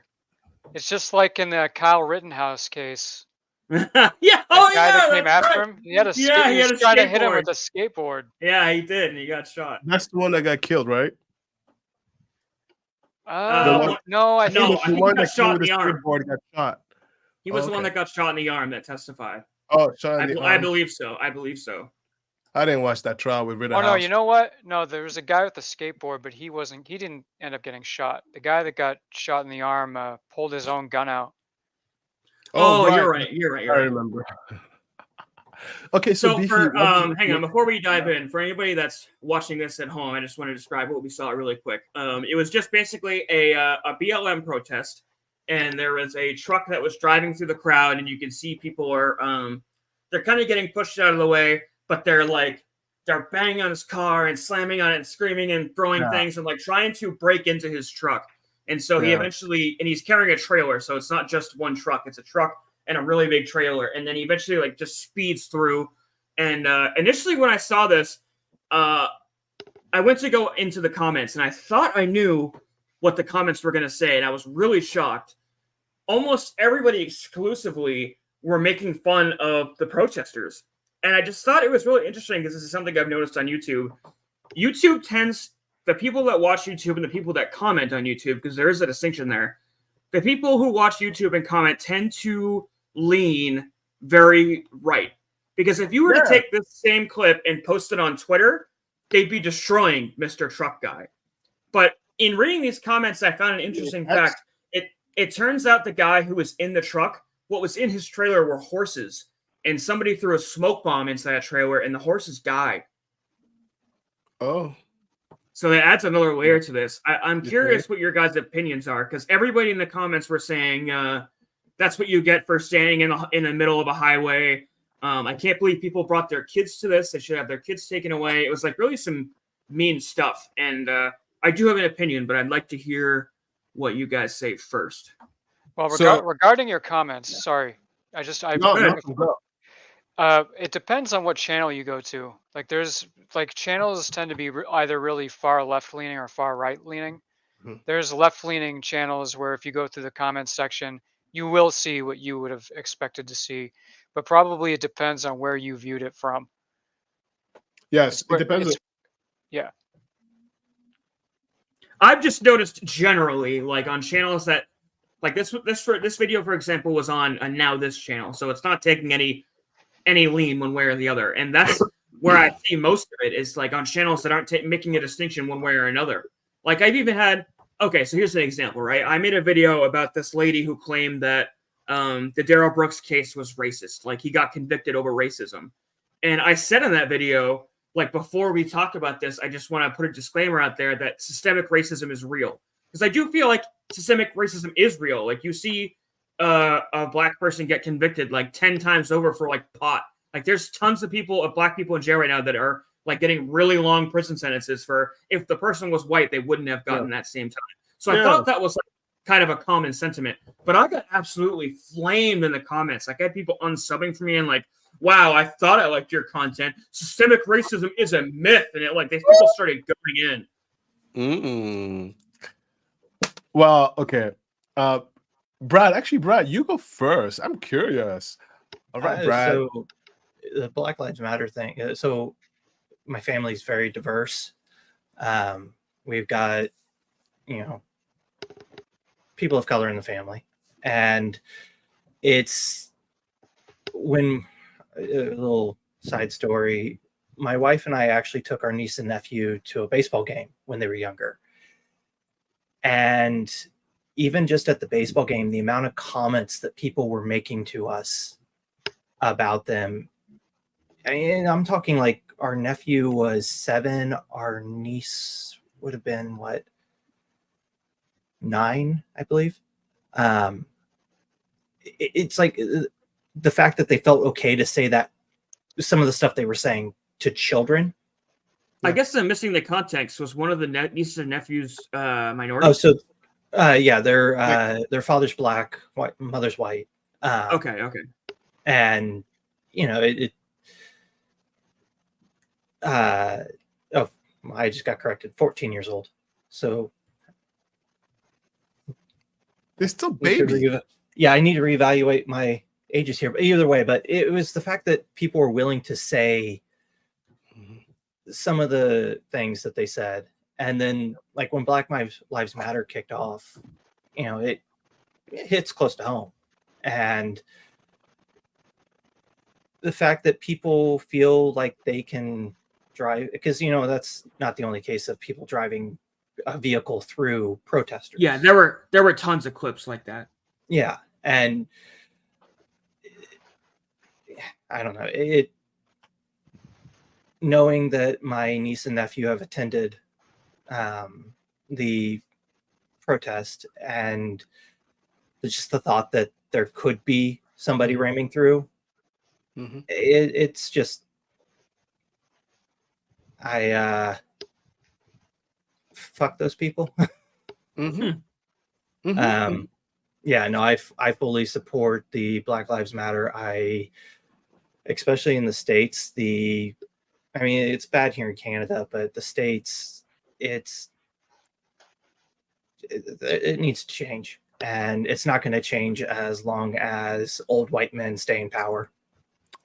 It's just like in the Kyle Rittenhouse case. Yeah. The Oh guy that yeah. came That's after right. him, he had a Yeah, he he was had a trying to hit him skateboard. with a skateboard. Yeah, he did, and he got shot. That's the one that got killed, right? Uh, one- No, I think no, I The think he one got that came shot in with the the arm. skateboard got shot. He was Oh, the one okay. that got shot in the arm that testified. Oh, shot in the I arm. believe so. I believe so. I didn't watch that trial with Oh no, Rittenhouse. you know what? No, there was a guy with the skateboard, but he didn't end up getting shot. The guy that got shot in the arm pulled his own gun out. Oh, you're right. You're right. I You're right. remember. Okay, so So Beefy, for what do you- hang on, before we dive in, for anybody that's watching this at home, I just want to describe what we saw really quick. It was just basically a BLM protest, and there was a truck that was driving through the crowd, and you can see people are they're kind of getting pushed out of the way, but they're banging on his car and slamming on it and screaming and throwing Yeah. things and like trying to break into his truck. And so he Yeah. eventually, and he's carrying a trailer, so it's not just one truck; it's a truck and a really big trailer. And then he eventually like just speeds through. And initially, when I saw this, I went to go into the comments, and I thought I knew what the comments were going to say, and I was really shocked. Almost everybody exclusively were making fun of the protesters. And I just thought it was really interesting because this is something I've noticed on YouTube. YouTube tends, the people that watch YouTube and the people that comment on YouTube, because there is a distinction there, the people who watch YouTube and comment tend to lean very right. Because if you were to take this same clip and post it on Twitter, they'd be destroying Mr. Truck Guy. But in reading these comments, I found an interesting fact. It turns out the guy who was in the truck, what was in his trailer were horses. And somebody threw a smoke bomb into that trailer, and the horses died. Oh. So that adds another layer to this. I'm curious what your guys' opinions are, because everybody in the comments were saying that's what you get for standing in the middle of a highway. I can't believe people brought their kids to this. They should have their kids taken away. It was like really some mean stuff. And I do have an opinion, but I'd like to hear what you guys say first. Well, So- regarding your comments, sorry, it depends on what channel you go to. Like there's like channels tend to be either really far left leaning or far right leaning. Mhm. There's left leaning channels where if you go through the comments section, you will see what you would have expected to see, but probably it depends on where you viewed it from. Yes, it depends. Yeah. I've just noticed generally, like on channels that, like this video, for example, was on a Now This channel, so it's not taking any lean one way or the other, and that's where I see most of it is like on channels that aren't making a distinction one way or another. Like I've even had, okay, so here's an example, right? I made a video about this lady who claimed that the Darrell Brooks case was racist, like he got convicted over racism, and I said in that video, like before we talk about this, I just want to put a disclaimer out there that systemic racism is real, because I do feel like systemic racism is real. Like you see a black person get convicted like 10 times over for like pot. Like there's tons of black people in jail right now that are like getting really long prison sentences for, if the person was white, they wouldn't have gotten that same time. So I thought that was like kind of a common sentiment, but I got absolutely flamed in the comments. Like I had people unsubbing for me and like, wow, I thought I liked your content. Systemic racism is a myth. And these people started going in. Well, okay. Brad, you go first. I'm curious. All right, Brad. So the Black Lives Matter thing. So my family's very diverse. We've got, people of color in the family. And it's when a little side story, my wife and I actually took our niece and nephew to a baseball game when they were younger. And even just at the baseball game, the amount of comments that people were making to us about them. And I'm talking like our nephew was 7, our niece would have been 9, I believe. It's like the fact that they felt okay to say that some of the stuff they were saying to children. I guess I'm missing the context. Was one of the nieces and nephews minority? Oh, so yeah, their father's black, mother's white. Okay. And I just got corrected. 14 years old. So they're still babies. Yeah, I need to reevaluate my ages here, but either way, but it was the fact that people were willing to say some of the things that they said. And then like when Black Lives Matter kicked off, you know, it hits close to home. And the fact that people feel like they can drive, because, you know, that's not the only case of people driving a vehicle through protesters. Yeah, there were tons of clips like that. Yeah. And I don't know, it knowing that my niece and nephew have attended the protest, and just the thought that there could be somebody ramming through, it's just, fuck those people. Yeah, no, I fully support the Black Lives Matter. Especially in the States, I mean, it's bad here in Canada, but the States, it needs to change. And it's not going to change as long as old white men stay in power.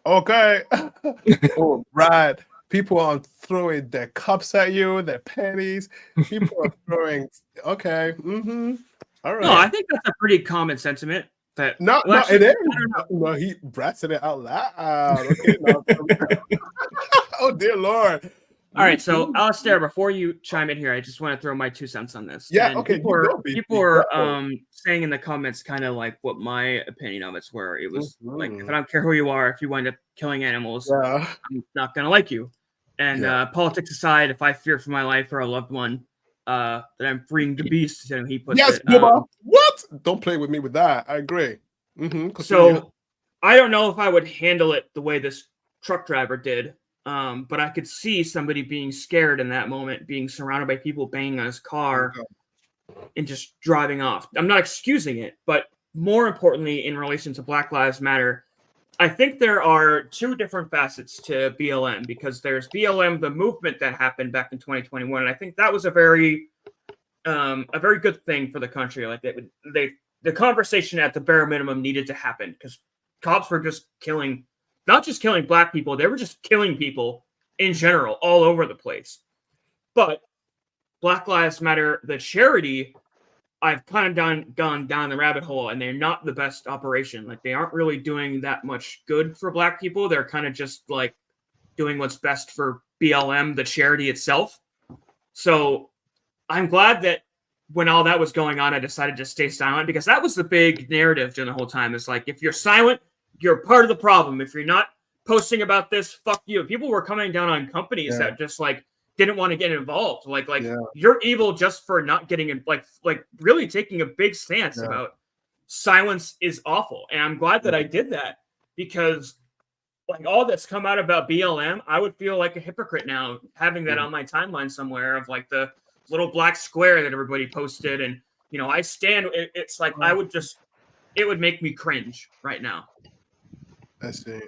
Okay. Oh, right. People are throwing their cups at you, their pennies. People are throwing. Okay. All right. No, I think that's a pretty common sentiment. That No, actually, it is. No, he bratted it out loud. Okay. No. Oh dear Lord. All right, so Alistair, before you chime in here, I just want to throw my 2 cents on this. Yeah, and okay. People were saying in the comments kind of like what my opinion of it's were. It was like, if I don't care who you are, if you wind up killing animals, I'm not gonna like you. And politics aside, if I fear for my life or a loved one, that I'm freeing the beast, and he puts yes, it. What? Don't play with me with that. I agree. So I don't know if I would handle it the way this truck driver did. But I could see somebody being scared in that moment, being surrounded by people banging on his car and just driving off. I'm not excusing it, but more importantly, in relation to Black Lives Matter, I think there are 2 different facets to BLM, because there's BLM, the movement that happened back in 2021. And I think that was a very good thing for the country. Like the conversation at the bare minimum needed to happen, because cops were just not just killing Black people, they were just killing people in general all over the place. But Black Lives Matter, the charity, I've kind of gone down the rabbit hole, and they're not the best operation. Like, they aren't really doing that much good for Black people. They're kind of just like doing what's best for BLM, the charity itself. So I'm glad that when all that was going on, I decided to stay silent, because that was the big narrative during the whole time. It's like, if you're silent, you're part of the problem. If you're not posting about this, fuck you. People were coming down on companies that just like didn't want to get involved. Like you're evil just for not getting in, like really taking a big stance about silence is awful. And I'm glad that I did that, because like all that's come out about BLM, I would feel like a hypocrite now having that on my timeline somewhere, of like the little black square that everybody posted. And, you know, I stand, it's like, it would make me cringe right now. I see.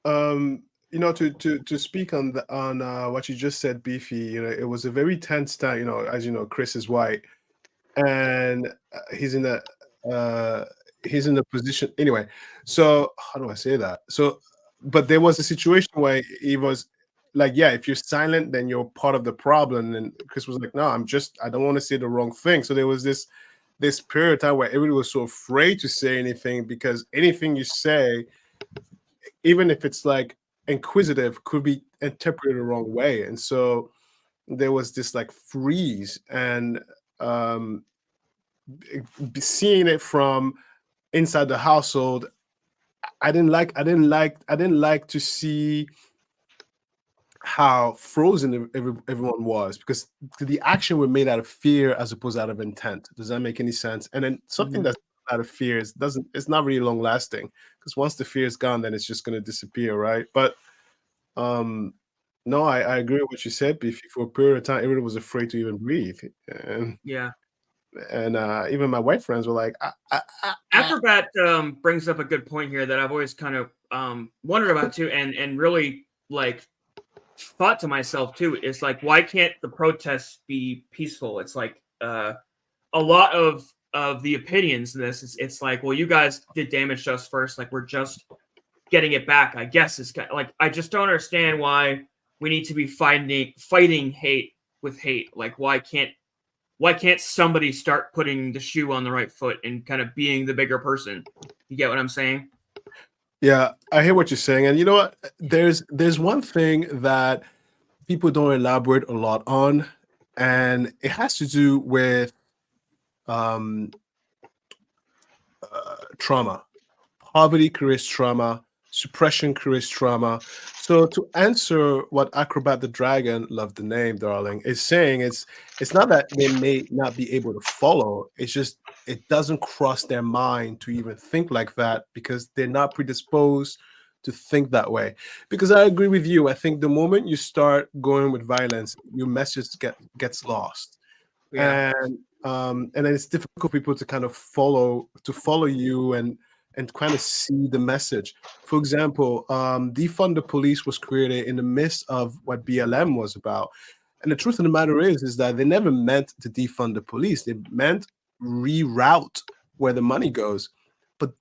You know, to speak on what you just said, Beefy, you know, it was a very tense time. You know, as you know, Chris is white, and he's in the position anyway. So how do I say that? So, but there was a situation where he was like, yeah, if you're silent, then you're part of the problem. And Chris was like, no, I don't want to say the wrong thing. So there was this period of time where everybody was so afraid to say anything, because anything you say, even if it's like inquisitive, could be interpreted the wrong way. And so there was this like freeze, and seeing it from inside the household, I didn't like to see how frozen everyone was, because the action was made out of fear as opposed out of intent. Does that make any sense? And then something that's out of fear it's not really long lasting, because once the fear is gone, then it's just going to disappear, right? But no, I agree with what you said, Beefy. For a period of time, everybody was afraid to even breathe. And even my white friends were like, Acrobat brings up a good point here that I've always kind of wondered about too, and really like thought to myself too, is like, why can't the protests be peaceful? It's like a lot of of the opinions in this. It's like, well, you guys did damage to us first. Like, we're just getting it back, I guess. Is like, I just don't understand why we need to be fighting hate with hate. Like, why can't somebody start putting the shoe on the right foot and kind of being the bigger person? You get what I'm saying? Yeah, I hear what you're saying, and you know what? There's one thing that people don't elaborate a lot on, and it has to do with trauma. Poverty creates trauma. Suppression creates trauma. So to answer what Acrobat the Dragon, love the name, darling, is saying, it's not that they may not be able to follow. It's just it doesn't cross their mind to even think like that because they're not predisposed to think that way. Because I agree with you. I think the moment you start going with violence, your message gets lost. Yeah. And then it's difficult for people to kind of follow you and kind of see the message. For example, defund the police was created in the midst of what BLM was about. And the truth of the matter is that they never meant to defund the police. They meant reroute where the money goes. But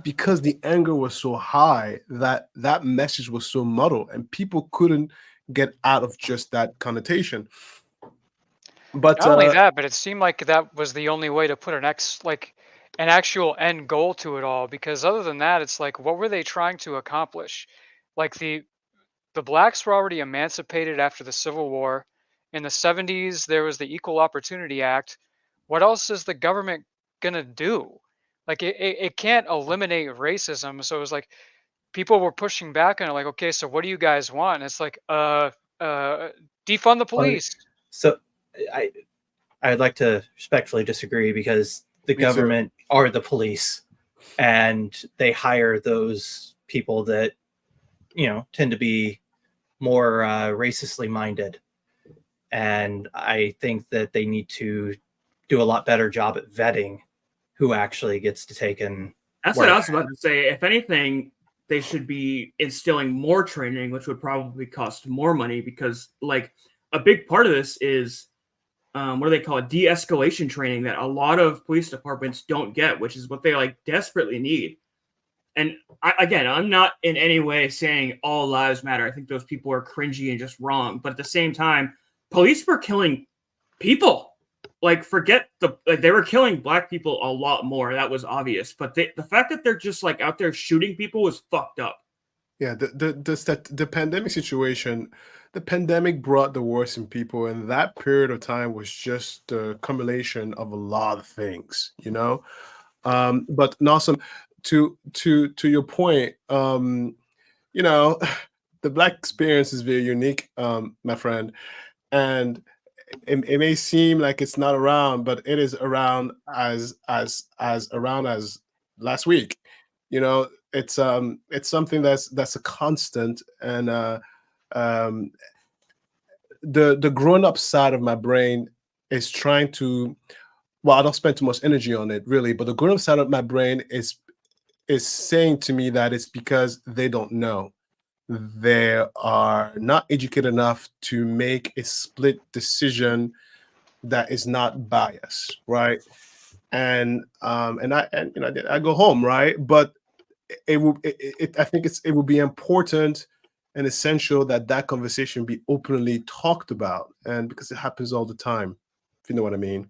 because the anger was so high, that message was so muddled, and people couldn't get out of just that connotation. But Not only that, but it seemed like that was the only way to put an actual end goal to it all. Because other than that, it's like, what were they trying to accomplish? Like the blacks were already emancipated after the Civil War. In the 70s, there was the Equal Opportunity Act. What else is the government gonna do? Like it can't eliminate racism. So it was like people were pushing back and like, okay, so what do you guys want? And it's like, defund the police. So I'd like to respectfully disagree because the government are the police and they hire those people that, tend to be more racistly minded. And I think that they need to do a lot better job at vetting who actually gets to take in. That's what I was about to say. If anything, they should be instilling more training, which would probably cost more money because, like, a big part of this is what do they call it? De-escalation training that a lot of police departments don't get, which is what they like desperately need. And I'm not in any way saying all lives matter. I think those people are cringy and just wrong. But at the same time, police were killing people. Like, they were killing black people a lot more. That was obvious. But the fact that they're just like out there shooting people was fucked up. Yeah, the pandemic situation, the pandemic brought the worst in people, and that period of time was just the accumulation of a lot of things, But Nawesome, to your point, the black experience is very unique, my friend, and it may seem like it's not around, but it is around as around as last week. It's something that's a constant, and the grown-up side of my brain is trying to, well, I don't spend too much energy on it really, but the grown-up side of my brain is saying to me that it's because they don't know. They are not educated enough to make a split decision that is not biased, right? And I go home, right? But I think it will be important and essential that conversation be openly talked about, and because it happens all the time, if you know what I mean.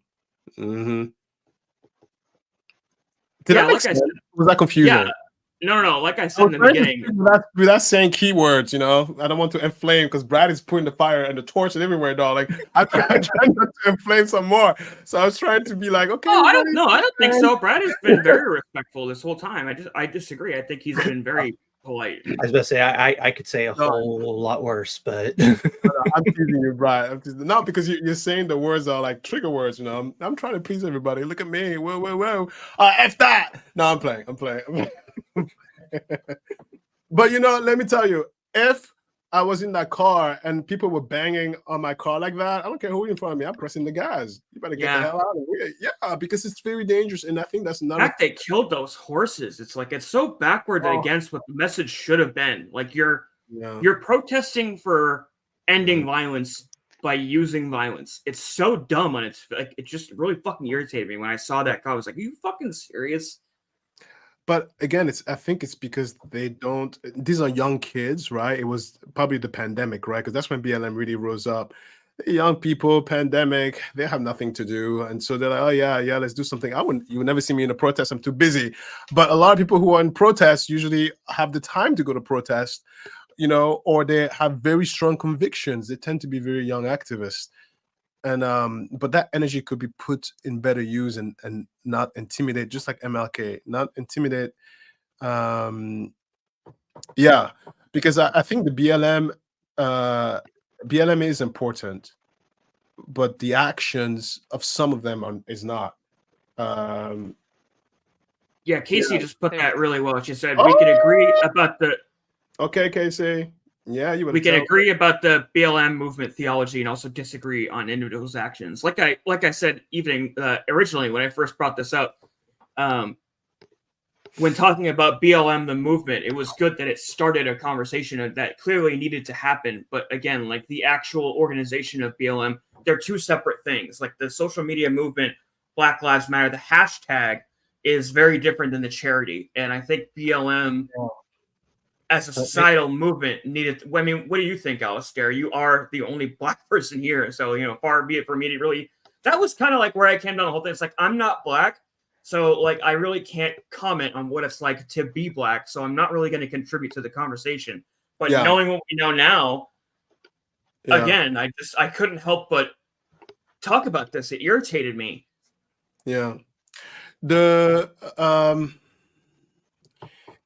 Mm-hmm. Did that make sense? Was that confusing? Yeah. No. Like I said in the beginning, without saying keywords, I don't want to inflame because Brad is putting the fire and the torch and everywhere, dog. Like I'm trying not to inflame some more. So I was trying to be like, okay. Oh, I don't think so. Brad has been very respectful this whole time. I disagree. I think he's been very polite. I was about to say I could say a whole lot worse, but I'm teasing you, Brad. No, because you're saying the words are like trigger words. I'm trying to please everybody. Look at me. Whoa. F that. No, I'm playing. But let me tell you, if I was in that car and people were banging on my car like that, I don't care who in front of me, I'm pressing the gas. You better get the hell out of here. Yeah, because it's very dangerous, and I think that's not. In fact, they killed those horses. It's like it's so backward and against what the message should have been. Like you're protesting for ending violence, by using violence. It's so dumb, and it's like it just really fucking irritated me when I saw that. I was like, "Are you fucking serious?" But again, I think it's because they don't. These are young kids, right? It was probably the pandemic, right? Because that's when BLM really rose up. Young people, pandemic, they have nothing to do, and so they're like, "Oh yeah, let's do something." You would never see me in a protest. I'm too busy. But a lot of people who are in protests usually have the time to go to protest, or they have very strong convictions. They tend to be very young activists, and but that energy could be put in better use and not intimidate, just like MLK, not intimidate. Yeah, because I think the BLM is important, but the actions of some of them is not. um Yeah, Casey yeah. just put They- that really well. She said we can agree about the Okay, Casey. Yeah, you we would can tell. agree about the BLM movement theology and also disagree on individuals' actions. Like I said, even originally when I first brought this up, when talking about BLM the movement, it was good that it started a conversation that clearly needed to happen. But again, like the actual organization of BLM, they're two separate things. Like the social media movement, Black Lives Matter, the hashtag is very different than the charity, and I think BLM as a societal movement needed. I mean, what do you think, Alistair? You are the only Black person here, so far be it for me to really. That was kind of like where I came down the whole thing. It's like I'm not Black, so like I really can't comment on what it's like to be Black. So I'm not really going to contribute to the conversation. But Yeah. knowing what we know now, Yeah. again, I couldn't help but talk about this. It irritated me. Yeah. The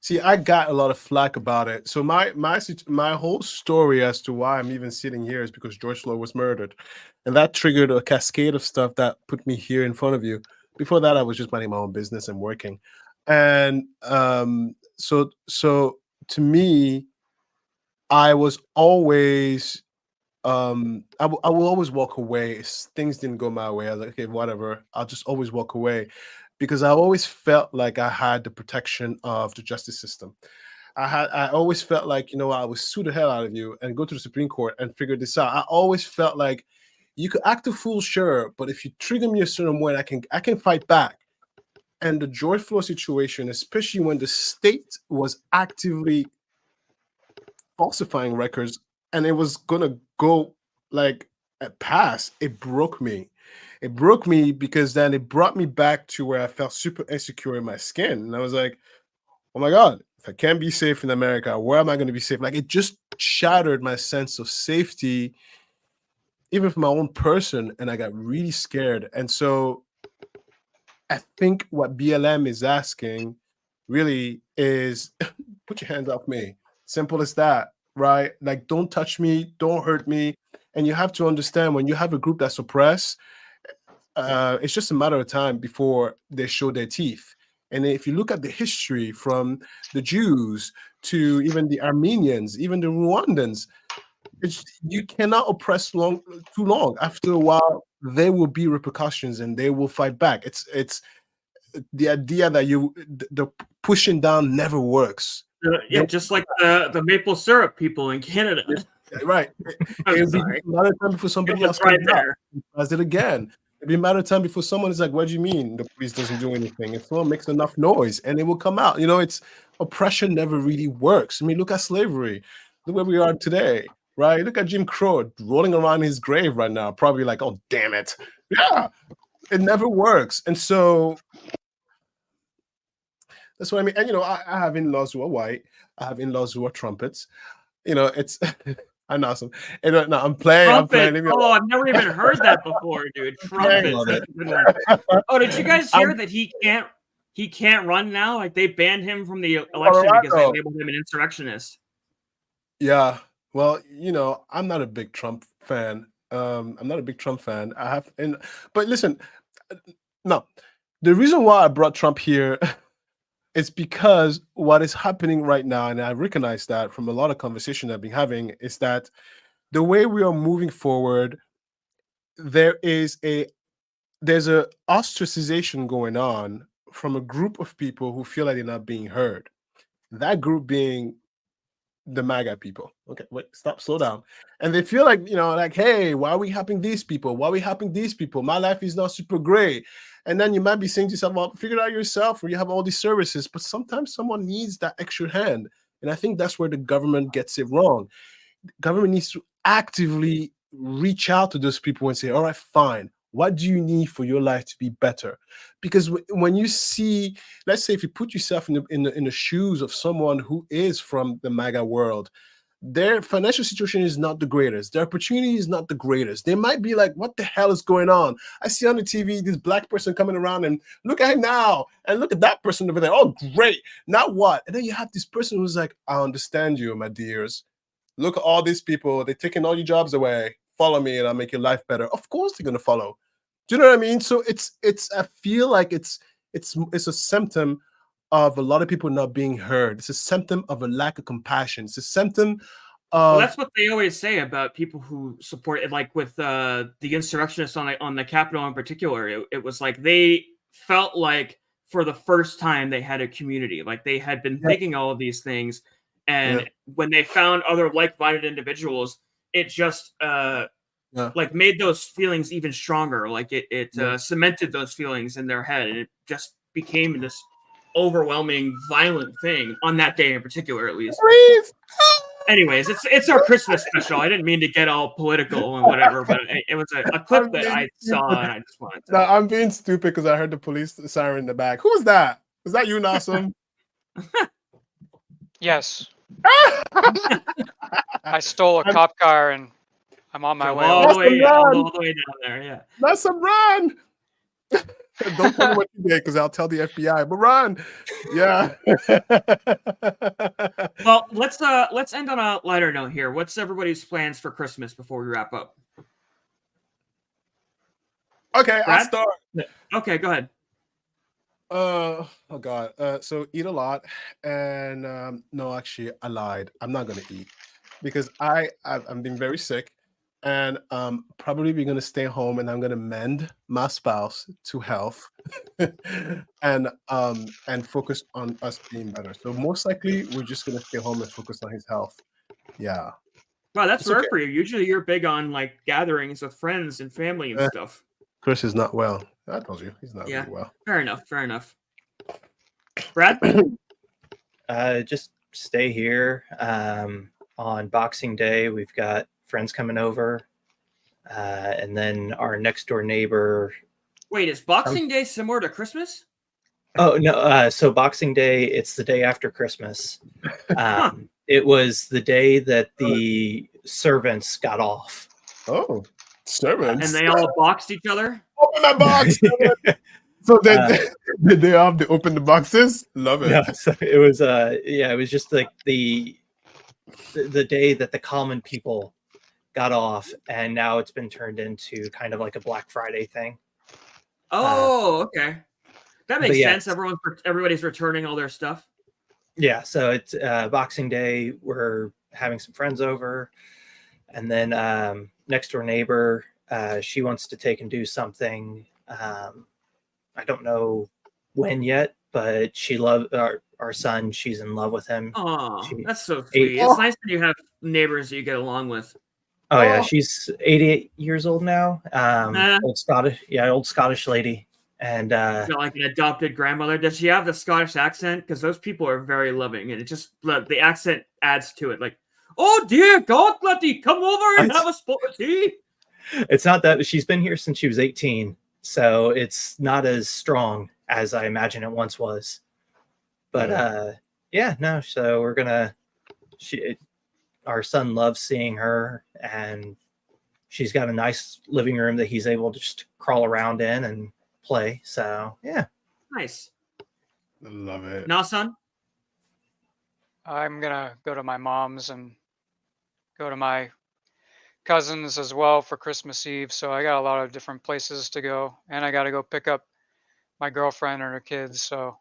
See, I got a lot of flack about it. So my whole story as to why I'm even sitting here is because George Floyd was murdered, and that triggered a cascade of stuff that put me here in front of you. Before that, I was just minding my own business and working, and so to me, I was always I will always walk away if things didn't go my way. I was like, okay, whatever. I'll just always walk away because I always felt like I had the protection of the justice system. I always felt like, I would sue the hell out of you and go to the Supreme Court and figure this out. I always felt like you could act a fool, sure, but if you trigger me a certain way, I can fight back. And the George Floyd situation, especially when the state was actively falsifying records and it was gonna go like pass, it broke me. It broke me because then it brought me back to where I felt super insecure in my skin. And I was like, oh my God, if I can't be safe in America, where am I going to be safe? Like it just shattered my sense of safety, even for my own person. And I got really scared. And so I think what BLM is asking really is put your hands off me. Simple as that, right? Like, don't touch me, don't hurt me. And you have to understand when you have a group that's oppressed, it's just a matter of time before they show their teeth. And if you look at the history from the Jews to even the Armenians, even the Rwandans, you cannot oppress too long. After a while, there will be repercussions and they will fight back. It's the idea that the pushing down never works. Yeah, just like the maple syrup people in Canada. Right. It'll be a matter of time before somebody else comes there. Does it again. It'll be a matter of time before someone is like, what do you mean the police doesn't do anything? If someone makes enough noise and it will come out. It's oppression never really works. I mean, look at slavery. Look where we are today, right? Look at Jim Crow rolling around his grave right now, probably like, oh, damn it. Yeah, it never works. And so that's what I mean. And, I have in-laws who are white. I have in-laws who are trumpets. It's... I'm awesome. And no, I'm playing. Trumpet. I've never even heard that before, dude. Trumpets. That's a good one. Oh, did you guys hear that he can't run now? Like they banned him from the election because they labeled him an insurrectionist. Yeah. Well, I'm not a big Trump fan. I'm not a big Trump fan. But listen, no. The reason why I brought Trump here it's because what is happening right now, and I recognize that from a lot of conversation I've been having, is that the way we are moving forward, there's a ostracization going on from a group of people who feel like they're not being heard. That group being the MAGA people. Okay, wait, stop, slow down. And they feel like, like, hey, why are we helping these people? Why are we helping these people? My life is not super great. And then you might be saying to yourself, well, figure it out yourself, or you have all these services. But sometimes someone needs that extra hand. And I think that's where the government gets it wrong. Government needs to actively reach out to those people and say, all right, fine, what do you need for your life to be better? Because when you see, let's say, if you put yourself in the shoes of someone who is from the MAGA world, their financial situation is not the greatest. Their opportunity is not the greatest. They might be like, what the hell is going on? I see on the TV this black person coming around and look at him now. And look at that person over there. Oh, great. Now what? And then you have this person who's like, I understand you, my dears. Look at all these people. They're taking all your jobs away. Follow me and I'll make your life better. Of course they're going to follow. Do you know what I mean? So it's I feel like it's a symptom of a lot of people not being heard. It's a symptom of a lack of compassion. It's a symptom Well, of that's what they always say about people who support it, like with the insurrectionists on the Capitol in particular. It was like they felt like for the first time they had a community, like they had been thinking all of these things, and when they found other like-minded individuals, it just like made those feelings even stronger. Like it cemented those feelings in their head, and it just became this overwhelming, violent thing on that day in particular, at least. Anyways, it's our Christmas special. I didn't mean to get all political and whatever, but it was a clip that I saw, and I just wanted to. No, I'm being stupid because I heard the police siren in the back. Who was that? Was that you, Nassim? Yes. I stole a cop car and I'm on my way all over. the way down there. Yeah. Nassim, run! Don't tell me what you did because I'll tell the FBI. But run, yeah. Well, let's end on a lighter note here. What's everybody's plans for Christmas before we wrap up? Okay, Brad? I'll start. Okay, go ahead. Oh God. So eat a lot, and no, actually, I lied. I'm not gonna eat because I'm being very sick. And probably we're gonna stay home, and I'm gonna mend my spouse to health, and focus on us being better. So most likely we're just gonna stay home and focus on his health. Yeah. Wow, that's It's rare okay. for you. Usually you're big on like gatherings with friends and family and stuff. Chris is not well. I told you he's not really well. Fair enough. Brad? Just stay here. On Boxing Day, we've got friends coming over, and then our next door neighbor. Wait, is Boxing Day similar to Christmas? Oh no! So Boxing Day, it's the day after Christmas. It was the day that the servants got off. Oh, servants! And they all boxed each other. Open that box. So did they have to open the boxes? Love it. Yeah, so it was it was just like the day that the common people got off, and now it's been turned into kind of like a Black Friday thing. Oh, okay. That makes sense. Everybody's returning all their stuff. Yeah, so it's Boxing Day. We're having some friends over, and then next door neighbor, she wants to take and do something. I don't know when yet, but she loves our son. She's in love with him. Oh, that's so sweet. It's nice when you have neighbors that you get along with. Oh yeah, she's 88 years old now. Old Scottish lady. And like an adopted grandmother. Does she have the Scottish accent? Because those people are very loving, and it just the accent adds to it. Like, oh dear God, Letty, come over and have a spot of tea. It's not that she's been here since she was 18, so it's not as strong as I imagine it once was. But no. So we're gonna. Our son loves seeing her, and she's got a nice living room that he's able to just crawl around in and play. So yeah, nice. I love it. Now, son, I'm gonna go to my mom's and go to my cousins as well for Christmas Eve. So I got a lot of different places to go, and I got to go pick up my girlfriend and her kids. So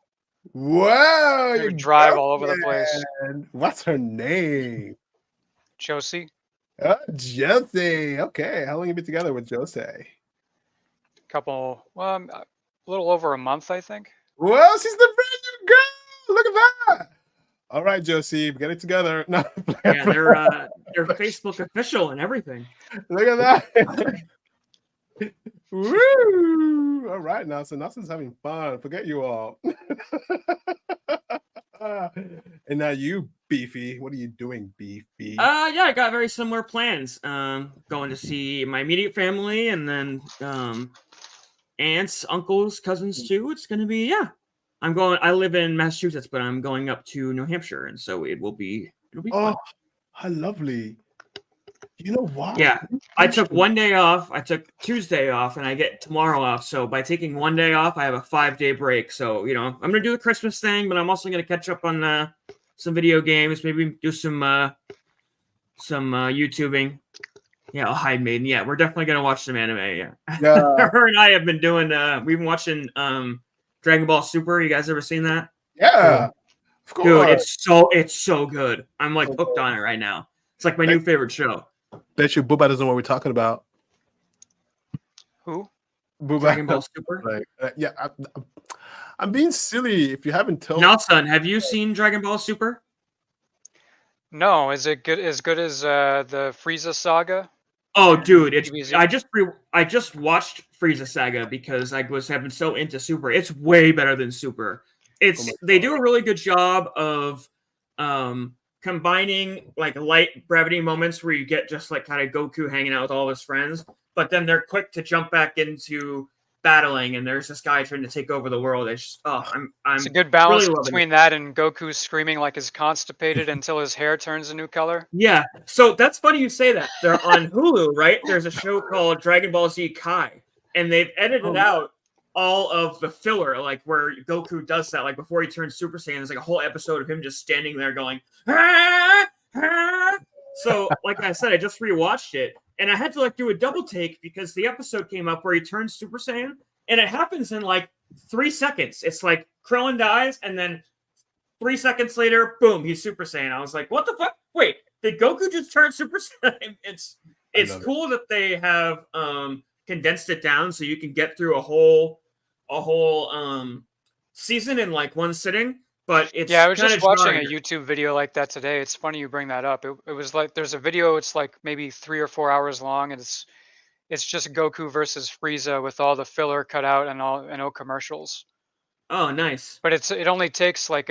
wow, you drive all over the place. What's her name? Josie. Josie. Okay, how long have you been together with Josie? A little over a month, I think. Well, she's the brand new girl. Look at that. All right, Josie, get it together. No, Yeah, they're Facebook official and everything. look at that. Woo! All right, now, so Nelson's having fun. Forget you all. And now you, Beefy. What are you doing, Beefy? Yeah, I got very similar plans. Going to see my immediate family and then aunts, uncles, cousins too. It's gonna be I live in Massachusetts, but I'm going up to New Hampshire, and so it'll be fun. How lovely. You know what? Yeah, I took one day off. I took Tuesday off, and I get tomorrow off. So by taking one day off, I have a 5-day break. So I'm gonna do the Christmas thing, but I'm also gonna catch up on some video games. Maybe do some YouTubing. Yeah, I'll hide maiden. Yeah, we're definitely gonna watch some anime. Yeah. Her and I have been doing. We've been watching Dragon Ball Super. You guys ever seen that? Yeah. Of course. Dude, it's so good. I'm like hooked on it right now. It's like my new favorite show. Bet you Booba doesn't know what we're talking about. Who? Booba. Dragon Ball Super. Like, yeah, I'm being silly. If you haven't told. Nelson, have you seen Dragon Ball Super? No, is it good as the Frieza saga? Oh, dude, it's DBZ? I just watched Frieza Saga because have been so into Super. It's way better than Super. They do a really good job of combining like light brevity moments where you get just like kind of Goku hanging out with all his friends, but then they're quick to jump back into battling, and there's this guy trying to take over the world. It's just, it's a good balance really between that and Goku screaming like he's constipated until his hair turns a new color. Yeah, so that's funny you say that. They're on Hulu, right? There's a show called Dragon Ball Z Kai, and they've edited out all of the filler, like where Goku does that, like before he turns Super Saiyan. There's like a whole episode of him just standing there going, ah, ah. So, like I said, I just rewatched it, and I had to like do a double take because the episode came up where he turns Super Saiyan, and it happens in like 3 seconds. It's like Krillin dies, and then 3 seconds later, boom, he's Super Saiyan. I was like, what the fuck? Wait, did Goku just turn Super Saiyan? It's cool that they have condensed it down so you can get through a whole season in like one sitting. But it's I was just watching jarring. a YouTube video like that today. It's funny you bring that up. It was like there's a video. It's like maybe 3 or 4 hours long, and it's just Goku versus Frieza with all the filler cut out and no commercials. Oh, nice. But it only takes like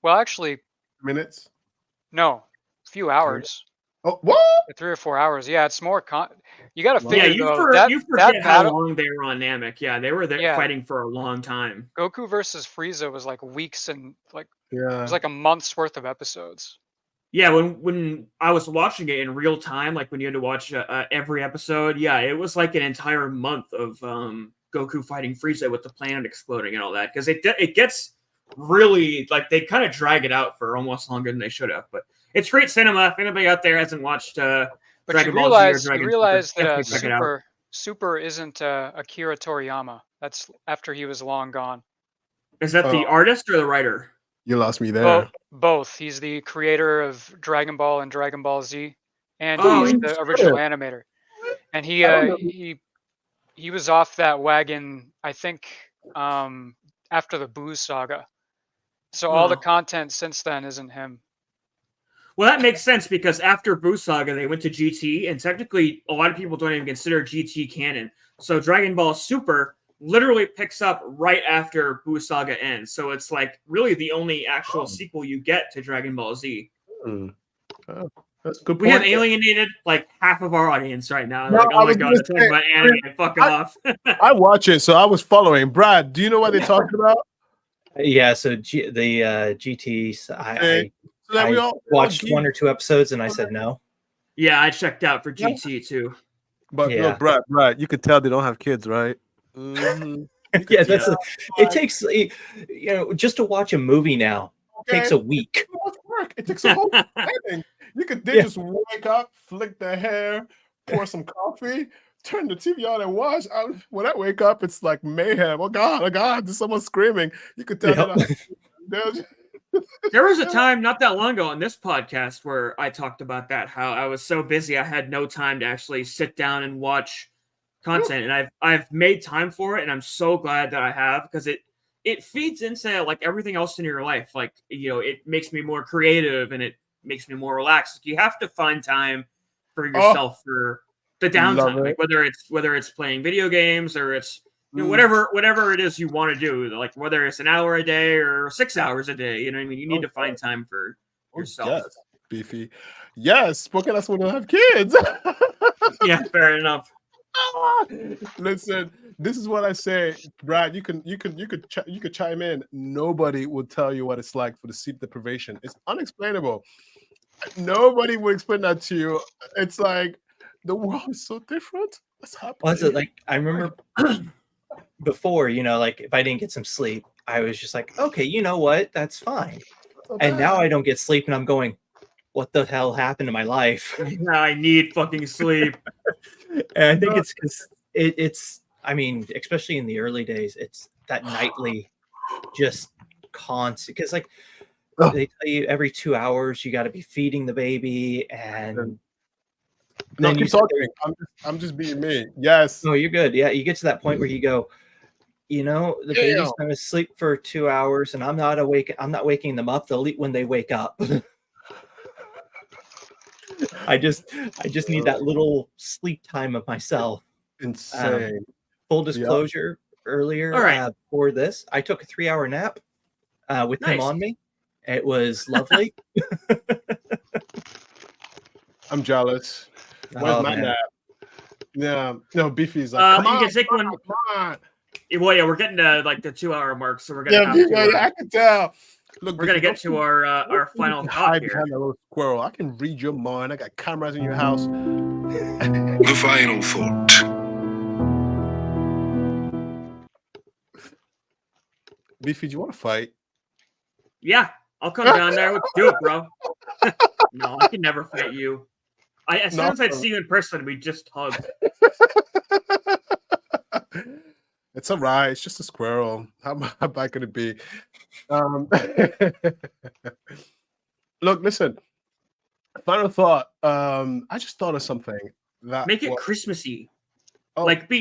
actually minutes. No, a few hours. Oh, what? 3 or 4 hours. Yeah, it's more. You got to figure you forget how long they were on Namek. Yeah, they were there fighting for a long time. Goku versus Frieza was like weeks and like it was like a month's worth of episodes. Yeah, when I was watching it in real time, like when you had to watch every episode, yeah, it was like an entire month of Goku fighting Frieza with the planet exploding and all that, because it gets really like they kind of drag it out for almost longer than they should have. But it's great cinema. If anybody out there hasn't watched Dragon Ball Z or Dragon you realize that Super isn't Akira Toriyama. That's after he was long gone. Is that the artist or the writer? You lost me there. Both. He's the creator of Dragon Ball and Dragon Ball Z, and he's the original animator. And he was off that wagon, I think, after the Boo saga. So all the content since then isn't him. Well, that makes sense because after Boo Saga, they went to GT, and technically, a lot of people don't even consider GT canon. So Dragon Ball Super literally picks up right after Boo Saga ends. So it's like really the only actual sequel you get to Dragon Ball Z. Oh, that's a good point. We have alienated like half of our audience right now. Like, oh my god, they're talking about anime. Fuck off. I watch it, so I was following. Brad, do you know what they're talking about? Yeah, so the GTs, I watched 1 or 2 episodes and I said no. Yeah, I checked out for GT too. But no, Brad, you could tell they don't have kids, right? Mm-hmm. Yeah, that's it takes just to watch a movie now takes a week. It takes a whole thing. They just wake up, flick their hair, pour some coffee, turn the TV on and watch. When I wake up, it's like mayhem. Oh God, there's someone screaming. You could tell. There was a time not that long ago on this podcast where I talked about that, how I was so busy I had no time to actually sit down and watch content, and I've made time for it, and I'm so glad that I have, because it feeds into like everything else in your life. Like, it makes me more creative and it makes me more relaxed. You have to find time for yourself for the love downtime, like it. whether it's playing video games or it's Mm. whatever it is you want to do, like whether it's an hour a day or 6 hours a day. You know what I mean? You need to find time for yourself. Yes, Beefy. Yes, spoken as someone who have kids. Yeah, fair enough. Listen, this is what I say, Brad. You could chime in. Nobody will tell you what it's like for the sleep deprivation. It's unexplainable. Nobody will explain that to you. It's like the world is so different. What's happening? Well, it's like I remember before, like if I didn't get some sleep, I was just like, okay, you know what? That's fine. And now I don't get sleep, and I'm going, what the hell happened to my life? I need fucking sleep. And I think it's because it's. I mean, especially in the early days, it's that nightly, just constant. Because like they tell you every 2 hours you got to be feeding the baby, and then you talking. I'm just being me. Yes. No, you're good. Yeah, you get to that point where you go, the baby's going to sleep for 2 hours, and I'm not awake. I'm not waking them up. They'll eat when they wake up. I just need that little sleep time of myself. Insane. Full disclosure, earlier before this, I took a 3-hour nap with him on me. It was lovely. I'm jealous. Where's my nap? Yeah, no, Beefy's like, come on, take one. Come on. Well, yeah, we're getting to like the 2 hour mark, so we're gonna. I can tell. Look, we're gonna get to our final thought here. Behind a little squirrel. I can read your mind. I got cameras in your house. The final thought. Beefy, do you want to fight? Yeah, I'll come down there. Let's do it, bro. No, I can never fight you. As soon as I'd see you in person, we'd just hug. It's all right. It's just a squirrel. How bad could it be? Look, listen. Final thought. I just thought of something. Make it Christmassy. Like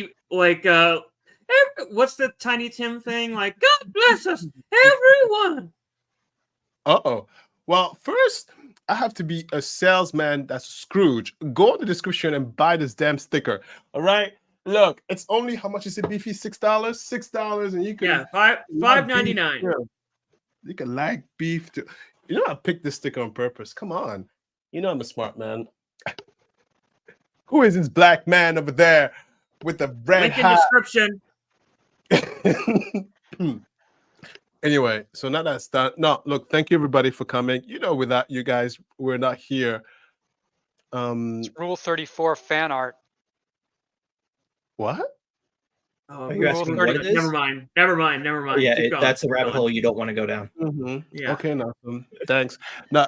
what's the Tiny Tim thing? Like, God bless us, everyone. Well, first, I have to be a salesman that's Scrooge. Go in the description and buy this damn sticker. All right? Look, it's only, how much is it, Beefy? $6? $6, and you can... Yeah, $5.99. You can like beef too. I picked this sticker on purpose. Come on. I'm a smart man. Who is this black man over there with the red Link hat? in description. Anyway, so now that's done. No, look, thank you everybody for coming. Without you guys, we're not here. It's Rule 34 fan art. What? Are you asking what it is? Never mind. Yeah, that's a rabbit hole you don't want to go down. Mm-hmm. Yeah. Okay, no, thanks. No,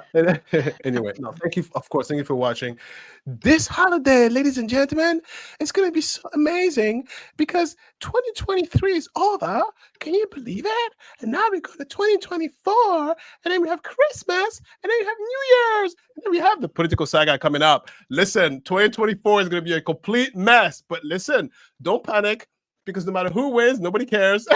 anyway, no, thank you. Of course, thank you for watching. This holiday, ladies and gentlemen, it's going to be so amazing because 2023 is over. Can you believe it? And now we go to 2024, and then we have Christmas, and then we have New Year's, and then we have the political saga coming up. Listen, 2024 is going to be a complete mess, but listen, don't panic. Because no matter who wins, nobody cares.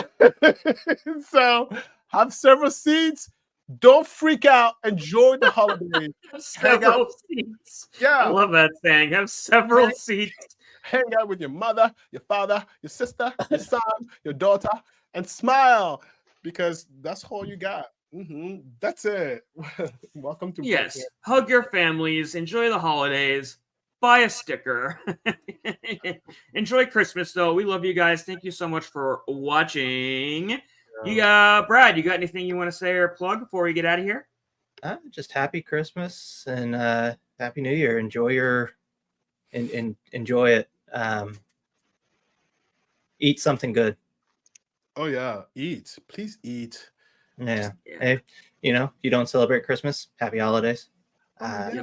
So have several seats. Don't freak out. Enjoy the holidays. Several seats. Yeah. I love that saying. Have several seats. Hang out with your mother, your father, your sister, your son, your daughter, and smile. Because that's all you got. That's it. Welcome to Yes. Hug your families. Enjoy the holidays. Buy a sticker. Enjoy Christmas, though. We love you guys. Thank you so much for watching. Brad, you got anything you want to say or plug before we get out of here? Just happy Christmas and happy New Year. Enjoy enjoy it. Eat something good. Oh yeah, eat. Please eat. Yeah. If you don't celebrate Christmas, happy holidays. Happy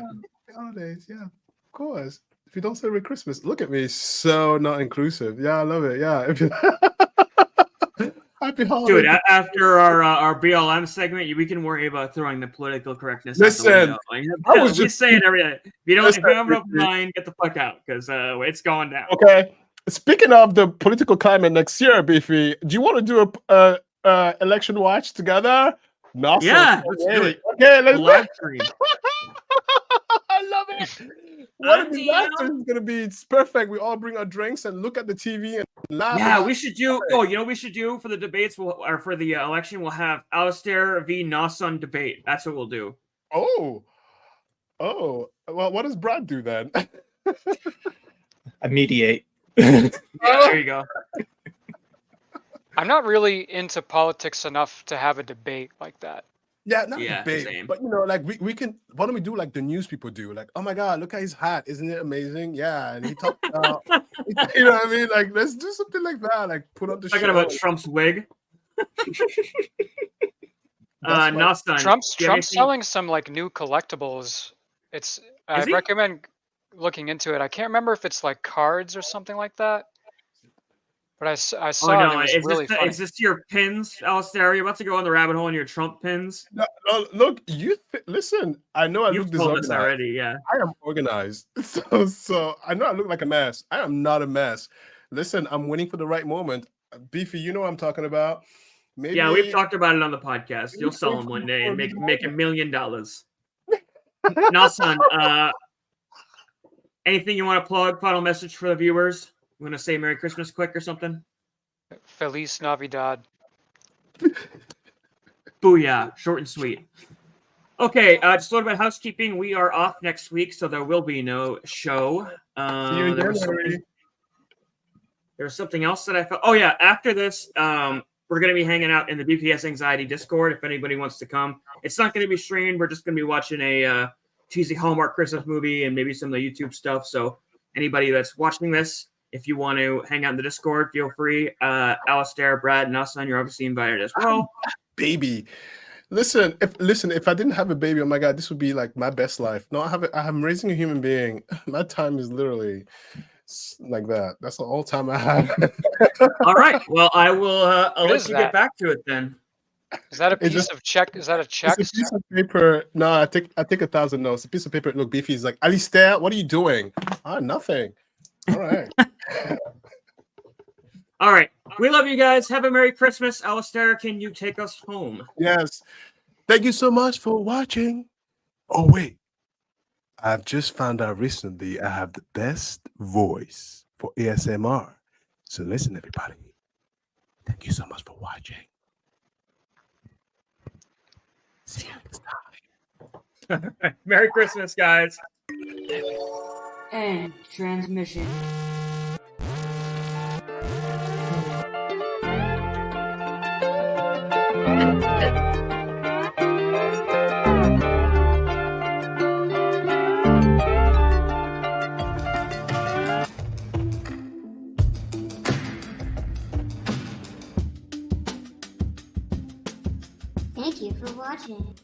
holidays. Yeah. Of course. If you don't celebrate Christmas, look at me, so not inclusive. Yeah, I love it. Yeah. Happy holidays. Dude, after our BLM segment, we can worry about throwing the political correctness. Listen, I was just saying everything. If you have an open mind, get the fuck out because it's going down. Okay. Speaking of the political climate next year, Beefy, do you want to do a election watch together? No, Yeah, let's do it. Okay, let's Live stream. I love it. What a disaster it's gonna be. It's perfect. We all bring our drinks and look at the TV and laugh. Yeah, we should do. Oh, you know what we should do for the debates? Or for the election, we'll have Alistair v. Nasan debate. That's what we'll do. Oh. Well, what does Brad do then? I mediate. There you go. I'm not really into politics enough to have a debate like that. Yeah, not Yeah, debate, same. but you know, like we can. Why don't we do like the news people do? Like, oh my god, look at his hat, isn't it amazing? Yeah, and he talked about, you know what I mean? Like, let's do something like that. Like, put up the Talking show. about Trump's wig. Nasan. Trump's do you have anything- selling some like new collectibles. I he? recommend looking into it. I can't remember if it's like cards or something like that. But I saw Oh it. no! It was really funny. Is this your pins, Alistair? Are you about to go on the rabbit hole in your Trump pins? No, look, listen. I know I You've look told us disorganized. already. Yeah. I am organized, so I know I look like a mess. I am not a mess. Listen, I'm waiting for the right moment. Beefy, you know what I'm talking about. Maybe. Yeah, we've talked about it on the podcast. You'll sell them one day and make $1 million. Nasan, anything you want to plug? Final message for the viewers? You want to say Merry Christmas quick or something? Feliz Navidad. Booyah. Short and sweet. Okay, just a little bit of housekeeping. We are off next week, so there will be no show. See you in January. There was something else that I felt. Oh, yeah. After this, we're going to be hanging out in the BPS Anxiety Discord if anybody wants to come. It's not going to be streamed. We're just going to be watching a cheesy Hallmark Christmas movie and maybe some of the YouTube stuff. So anybody that's watching this, if you want to hang out in the Discord, feel free. Alistair, Brad, and Nasan, you're obviously invited as well. Baby. Listen, if I didn't have a baby, oh my god, this would be like my best life. No, I'm raising a human being. My time is literally like that. That's the whole time I have. All right. Well, I will I'll What let is you that? get back to it then. Is that a It's piece just- of check? Is that a check? It's a piece of paper. No, I take 1,000 notes. A piece of paper. Look, Beefy's like, Alistair, what are you doing? Nothing. All right. All right. We love you guys. Have a Merry Christmas. Alistair, can you take us home? Yes. Thank you so much for watching. Oh, wait. I've just found out recently I have the best voice for ASMR. So listen, everybody. Thank you so much for watching. See you next time. Merry Christmas, guys. End transmission. Thank you for watching.